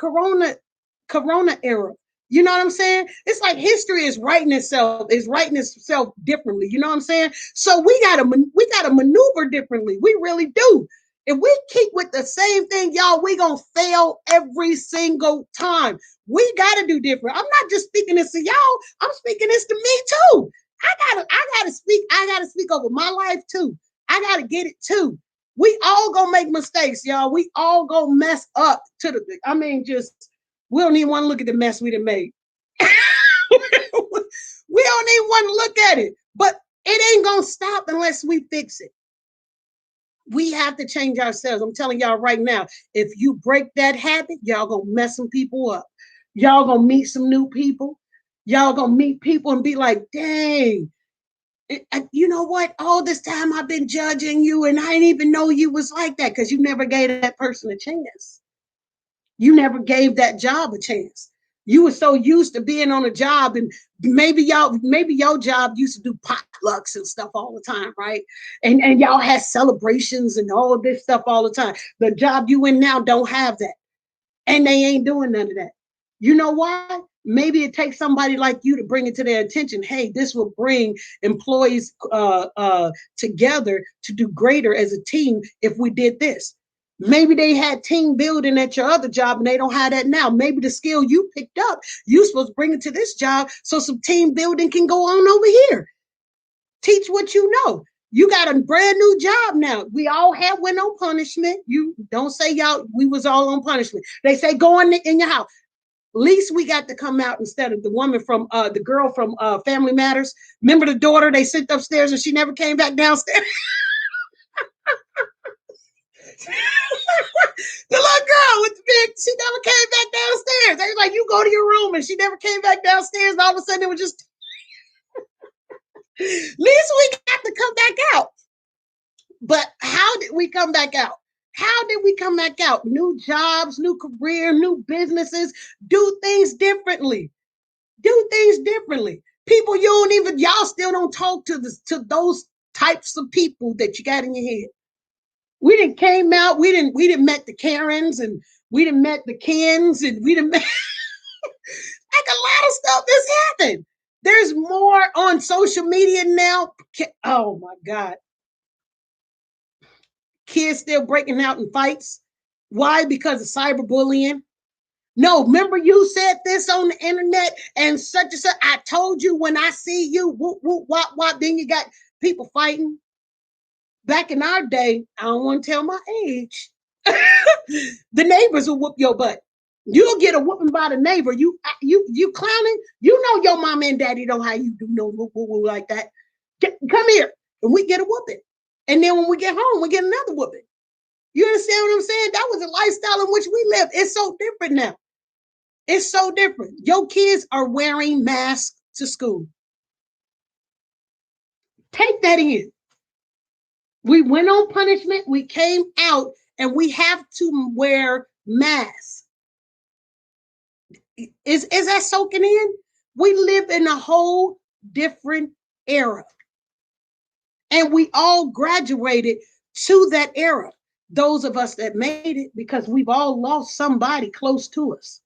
corona era. You know what I'm saying? It's like history is writing itself differently. You know what I'm saying? So we gotta maneuver differently. We really do. If we keep with the same thing, y'all, we gonna fail every single time. We gotta do different. I'm not just speaking this to y'all. I'm speaking this to me too. I gotta speak over my life too. I gotta get it too. We all gonna make mistakes, y'all. We all gonna mess up to the. I mean, just we don't even want to look at the mess we done made. We don't even want to look at it. But it ain't gonna stop unless we fix it. We have to change ourselves. I'm telling y'all right now. If you break that habit, y'all gonna mess some people up. Y'all gonna meet some new people. Y'all gonna meet people and be like, dang, you know what? All this time I've been judging you and I didn't even know you was like that because you never gave that person a chance. You never gave that job a chance. You were so used to being on a job and maybe your job used to do potlucks and stuff all the time, right? And y'all had celebrations and all this stuff all the time. The job you in now don't have that. And they ain't doing none of that. You know why? Maybe it takes somebody like you to bring it to their attention. Hey, this will bring employees together to do greater as a team if we did this. Maybe they had team building at your other job and they don't have that now. Maybe the skill you picked up, you're supposed to bring it to this job so some team building can go on over here. Teach what you know. You got a brand new job now. We all went on punishment. You don't say y'all, we was all on punishment. They say go in your house. At least we got to come out instead of the woman from the girl from Family Matters. Remember the daughter they sent upstairs and she never came back downstairs? The little girl with the big, she never came back downstairs. They was like, you go to your room, and she never came back downstairs. And all of a sudden, it was just, at least we got to come back out. But how did we come back out? How did we come back out? New jobs, new career, new businesses, do things differently. Do things differently. People you don't even, y'all still don't talk to those types of people that you got in your head. We didn't came out, we didn't met the Karens, and we didn't met the Kens, and we didn't met like a lot of stuff that's happened. There's more on social media now. Oh my God. Kids still breaking out in fights. Why? Because of cyberbullying. No, remember you said this on the internet and such and such. I told you when I see you, whoop, whoop, wop, wop. Then you got people fighting. Back in our day, I don't want to tell my age. The neighbors will whoop your butt. You'll get a whooping by the neighbor. You clowning. You know your mom and daddy don't how you do no whoop, whoop, whoop like that. Come here, and we get a whooping. And then when we get home, we get another whooping. You understand what I'm saying? That was a lifestyle in which we lived. It's so different now. It's so different. Your kids are wearing masks to school. Take that in. We went on punishment. We came out, and we have to wear masks. Is that soaking in? We live in a whole different era. And we all graduated to that era. Those of us that made it, because we've all lost somebody close to us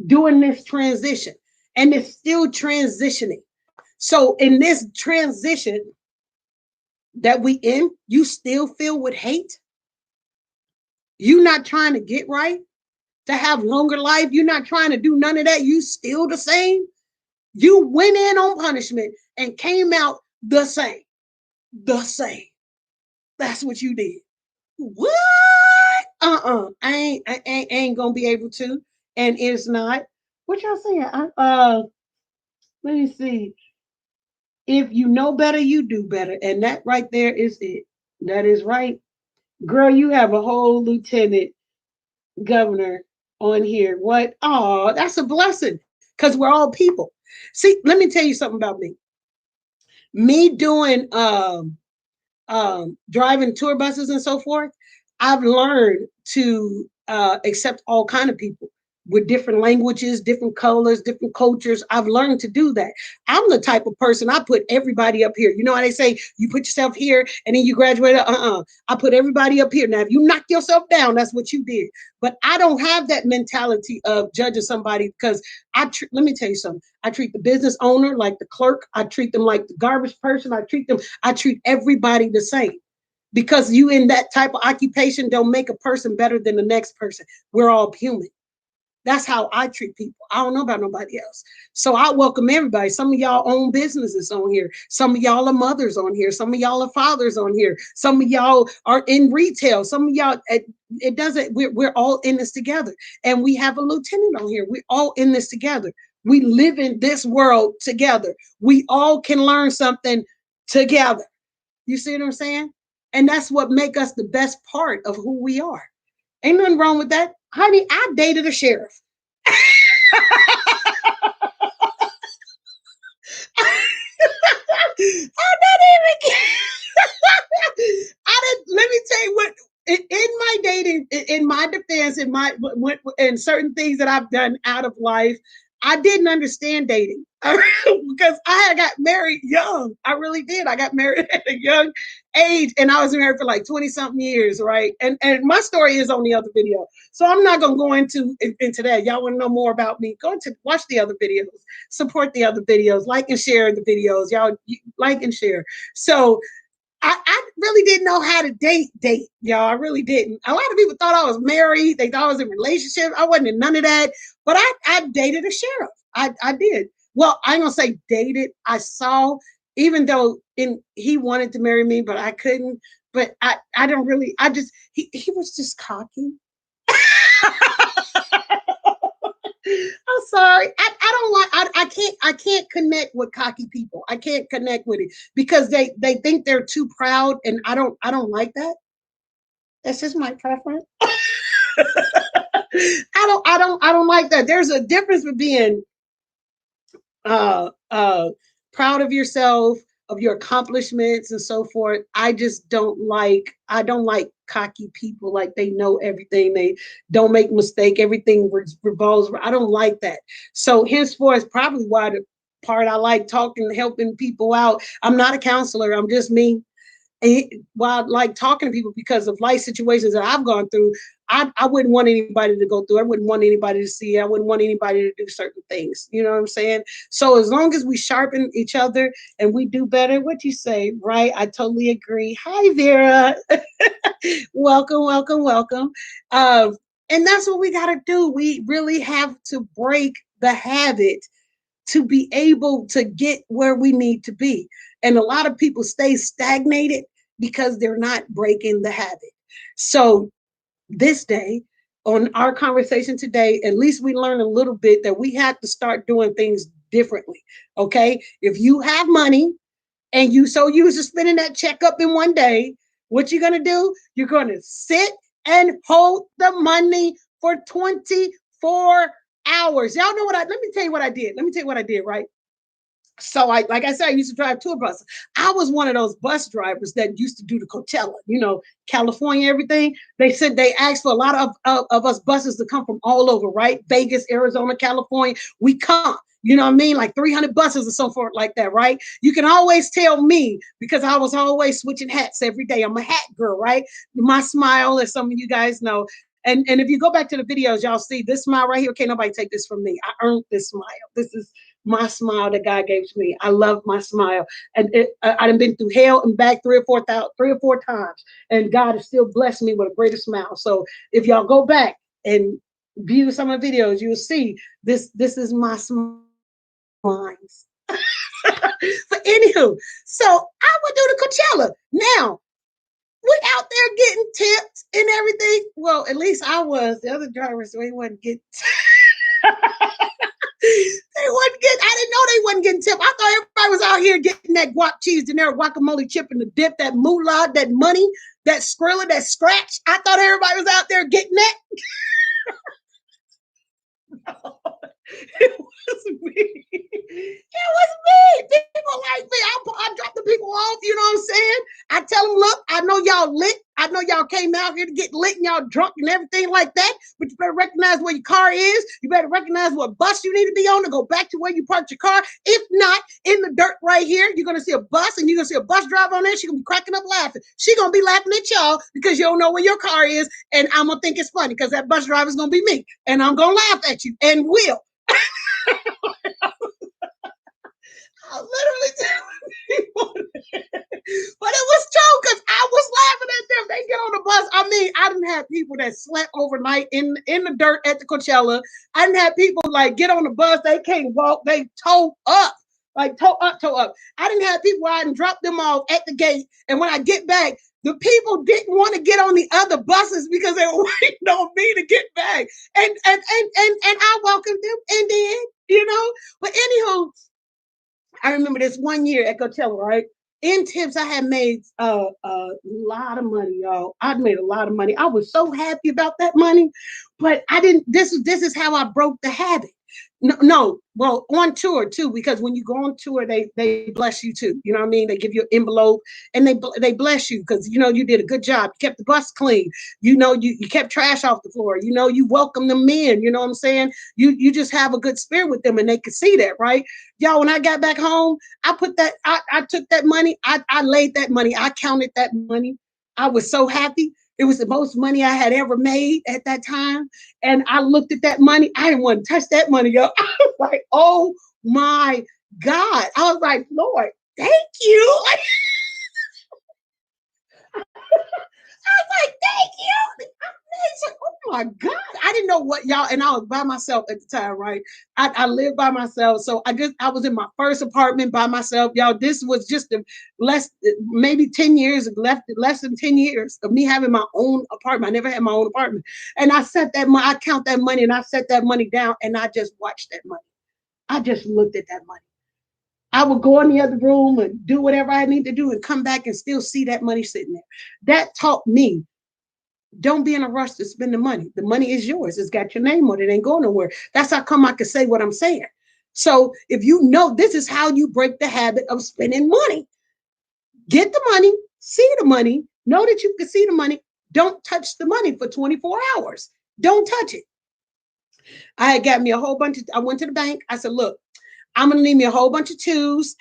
during this transition. And it's still transitioning. So in this transition that we in, you still feel with hate. You not trying to get right, to have longer life. You're not trying to do none of that. You still the same. You went in on punishment and came out the same. The same. That's what you did. What? I ain't gonna be able to. And it's not. What y'all saying? Let me see. If you know better, you do better. And that right there is it. That is right. Girl, you have a whole lieutenant governor on here. What? Oh, that's a blessing. Because we're all people. See, let me tell you something about me. Me doing driving tour buses and so forth, I've learned to accept all kind of people with different languages, different colors, different cultures. I've learned to do that. I'm the type of person, I put everybody up here. You know how they say you put yourself here and then you graduate? I put everybody up here. Now, if you knock yourself down, that's what you did. But I don't have that mentality of judging somebody because let me tell you something. I treat the business owner like the clerk. I treat them like the garbage person. I treat everybody the same because you in that type of occupation don't make a person better than the next person. We're all human. That's how I treat people. I don't know about nobody else. So I welcome everybody. Some of y'all own businesses on here. Some of y'all are mothers on here. Some of y'all are fathers on here. Some of y'all are in retail. Some of y'all, it doesn't, we're all in this together. And we have a lieutenant on here. We're all in this together. We live in this world together. We all can learn something together. You see what I'm saying? And that's what make us the best part of who we are. Ain't nothing wrong with that. Honey, I dated a sheriff. I'm not even I didn't, let me tell you what, in my dating, in my defense, in certain things that I've done out of life, I didn't understand dating because I had got married young. I really did. I got married at a young age and I was married for like 20 something years, right? And my story is on the other video. So I'm not going to go into that. Y'all want to know more about me? Go to watch the other videos, support the other videos, like and share the videos. Y'all like and share. So I really didn't know how to date, y'all. I really didn't. A lot of people thought I was married. They thought I was in a relationship. I wasn't in none of that. But I dated a sheriff. I did. Well, I'm going to say dated. I saw, even though he wanted to marry me, but I couldn't. But I don't really, he was just cocky. I'm sorry. I can't connect with cocky people. I can't connect with it because they think they're too proud and I don't like that. That's just my preference. I don't like that. There's a difference with being uh uh proud of yourself, of your accomplishments and so forth. I don't like cocky people, like they know everything, they don't make mistake, everything revolves. I don't like that. So henceforth, probably why the part I like talking, helping people out. I'm not a counselor, I'm just me. While like talking to people because of life situations that I've gone through, I wouldn't want anybody to go through. I wouldn't want anybody to see it. I wouldn't want anybody to do certain things. You know what I'm saying? So as long as we sharpen each other and we do better, what you say, right? I totally agree. Hi, Vera. Welcome, welcome, welcome. And that's what we got to do. We really have to break the habit to be able to get where we need to be. And a lot of people stay stagnated because they're not breaking the habit. So, this day, on our conversation today, at least we learned a little bit that we have to start doing things differently. Okay. If you have money and you so used to spending that check up in one day, what you're going to do? You're going to sit and hold the money for 24 hours. Y'all know what let me tell you what I did. Let me tell you what I did, right? So like I said, I used to drive tour buses. I was one of those bus drivers that used to do the Coachella, California, everything. They said they asked for a lot of us buses to come from all over, right? Vegas, Arizona, California. We come. You know what I mean? Like 300 buses or so forth like that, right? You can always tell me because I was always switching hats every day. I'm a hat girl, right? My smile, as some of you guys know. And if you go back to the videos, y'all see this smile right here. Can't nobody take this from me. I earned this smile. This is my smile that God gave to me. I love my smile, and I've been through hell and back 3 or 4 times, and God has still blessed me with a greater smile. So if y'all go back and view some of the videos, you'll see this. This is my lines. But anywho, so I would do the Coachella. Now we out there getting tips and everything. Well, at least I was. The other drivers, they wasn't getting. They wasn't getting. I didn't know they wasn't getting tipped. I thought everybody was out here getting that guac cheese, and their guacamole chip, and the dip, that moolah, that money, that skrilla, that scratch. I thought everybody was out there getting that. It was me. It was me. People like me. I drop the people off. You know what I'm saying? I tell them, look, I know y'all lit. I know y'all came out here to get lit and y'all drunk and everything like that. But you better recognize where your car is. You better recognize what bus you need to be on to go back to where you parked your car. If not, in the dirt right here, you're gonna see a bus and you're gonna see a bus driver on there. She's gonna be cracking up laughing. She's gonna be laughing at y'all because you don't know where your car is. And I'm gonna think it's funny because that bus driver's gonna be me. And I'm gonna laugh at you and will. I literally telling people, but it was true because I was laughing at them. They get on the bus. I mean, I didn't have people that slept overnight in the dirt at the Coachella. I didn't have people like get on the bus. They can't walk. They toe up. Like toe up, toe up. I didn't have people I didn't drop them off at the gate. And when I get back, the people didn't want to get on the other buses because they were waiting on me to get back. And I welcomed them and then, But anyhow, I remember this one year at Coachella, right? In tips, I had made a lot of money, y'all. I'd made a lot of money. I was so happy about that money, but I didn't. This is how I broke the habit. No, no, well, on tour too, because when you go on tour, they bless you too. You know what I mean? They give you an envelope and they bless you because you did a good job. You kept the bus clean. You kept trash off the floor. You welcome them in. You know what I'm saying? You just have a good spirit with them, and they could see that, right? Y'all, when I got back home, I took that money, I laid that money, I counted that money. I was so happy. It was the most money I had ever made at that time. And I looked at that money. I didn't want to touch that money, yo. I was like, oh my God. I was like, Lord, thank you. I was like, thank you. Like, oh my God. I didn't know what y'all, and I was by myself at the time, right? I lived by myself. So I was in my first apartment by myself. Y'all, this was just maybe 10 years left, less than 10 years of me having my own apartment. I never had my own apartment. And I count that money and I set that money down and I just watched that money. I just looked at that money. I would go in the other room and do whatever I need to do and come back and still see that money sitting there. That taught me Don't be in a rush to spend the money. The money is yours. It's got your name on it. It ain't going nowhere. That's how come I can say what I'm saying. So if you know, this is how you break the habit of spending money. Get the money, see the money, know that you can see the money. Don't touch the money for 24 hours. Don't touch it. I had got me a whole bunch of, I went to the bank. I said, look, I'm going to need me a whole bunch of twos,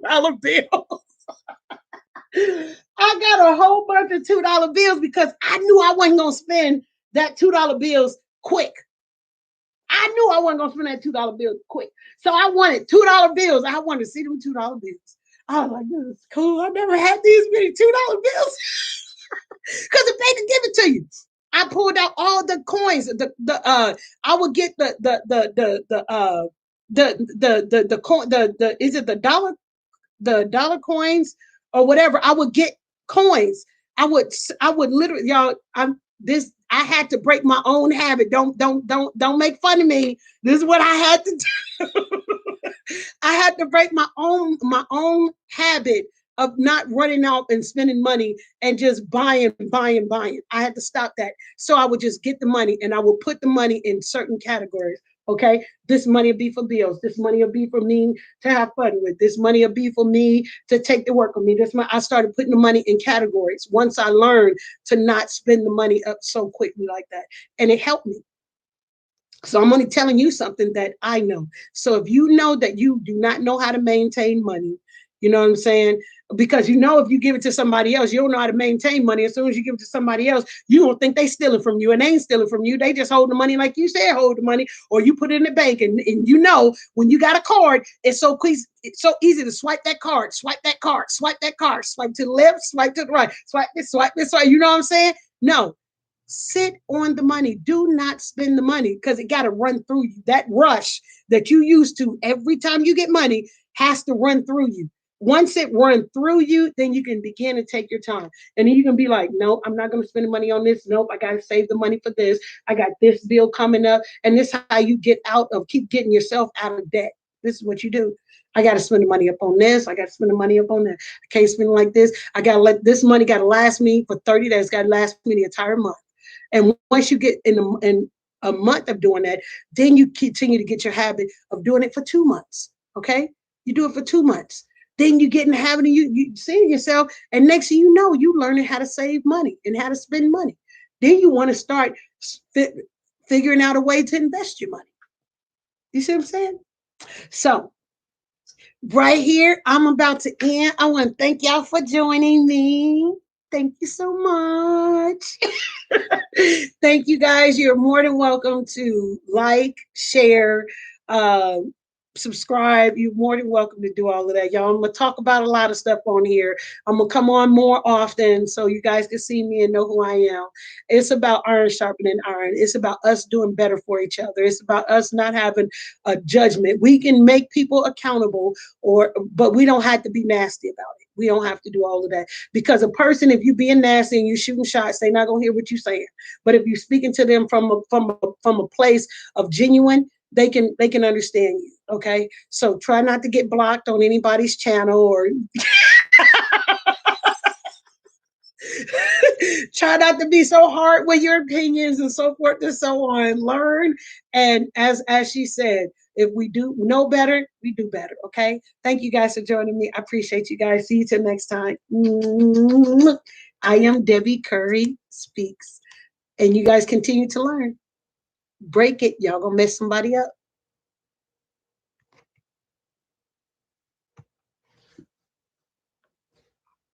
$2 bill. I got a whole bunch of $2 bills because I knew I wasn't going to spend that $2 bills quick. I knew I wasn't going to spend that $2 bill quick. So I wanted $2 bills. I wanted to see them $2 bills. I was like, this is cool. I never had these many $2 bills. Because if they could give it to you. I pulled out all the coins. I would get the coin, the is it the dollar coins or whatever. I would get coins. I would literally, y'all, I had to break my own habit. Don't make fun of me. This is what I had to do. I had to break my own habit of not running out and spending money and just buying. I had to stop that. So I would just get the money and I would put the money in certain categories. Okay, this money will be for bills. This money will be for me to have fun with. This money will be for me to take to work with me. I started putting the money in categories once I learned to not spend the money up so quickly like that, and it helped me. So I'm only telling you something that I know. So if you know that you do not know how to maintain money, you know what I'm saying? Because you know if you give it to somebody else, you don't know how to maintain money. As soon as you give it to somebody else, you don't think they stealing from you, and they ain't stealing from you. They just hold the money like you said, hold the money, or you put it in the bank. And you know when you got a card, it's so easy to swipe that card, swipe that card, swipe that card, swipe to the left, swipe to the right, swipe this, swipe this, swipe. You know what I'm saying? No, sit on the money. Do not spend the money because it got to run through you. That rush that you used to every time you get money has to run through you. Once it runs through you, then you can begin to take your time. And then you can be like, nope, I'm not going to spend the money on this. Nope, I got to save the money for this. I got this bill coming up. And this is how you get out of, keep getting yourself out of debt. This is what you do. I got to spend the money up on this. I got to spend the money up on that. I can't spend it like this. I got to let this money got to last me for 30 days. Got to last me the entire month. And once you get in a month of doing that, then you continue to get your habit of doing it for 2 months. Okay, you do it for 2 months. Then you get in the habit of you seeing yourself, and next thing you know, you learning how to save money and how to spend money. Then you want to start figuring out a way to invest your money. You see what I'm saying? So right here, I'm about to end. I want to thank y'all for joining me. Thank you so much. Thank you guys. You're more than welcome to like, share, uh, subscribe. You're more than welcome to do all of that, y'all. I'm gonna talk about a lot of stuff on here. I'm gonna come on more often so you guys can see me and know who I am. It's about iron sharpening iron. It's about us doing better for each other. It's about us not having a judgment. We can make people accountable, but we don't have to be nasty about it. We don't have to do all of that because a person, if you being nasty and you shooting shots, they're not gonna hear what you're saying. But if you're speaking to them from a place of genuine, they can understand you. Okay, so try not to get blocked on anybody's channel or try not to be so hard with your opinions and so forth and so on. Learn, and as she said, if we do know better, we do better. Okay, thank you guys for joining me. I appreciate you guys. See you till next time. I am Debbie Curry Speaks, and you guys continue to learn. Break it, y'all gonna mess somebody up.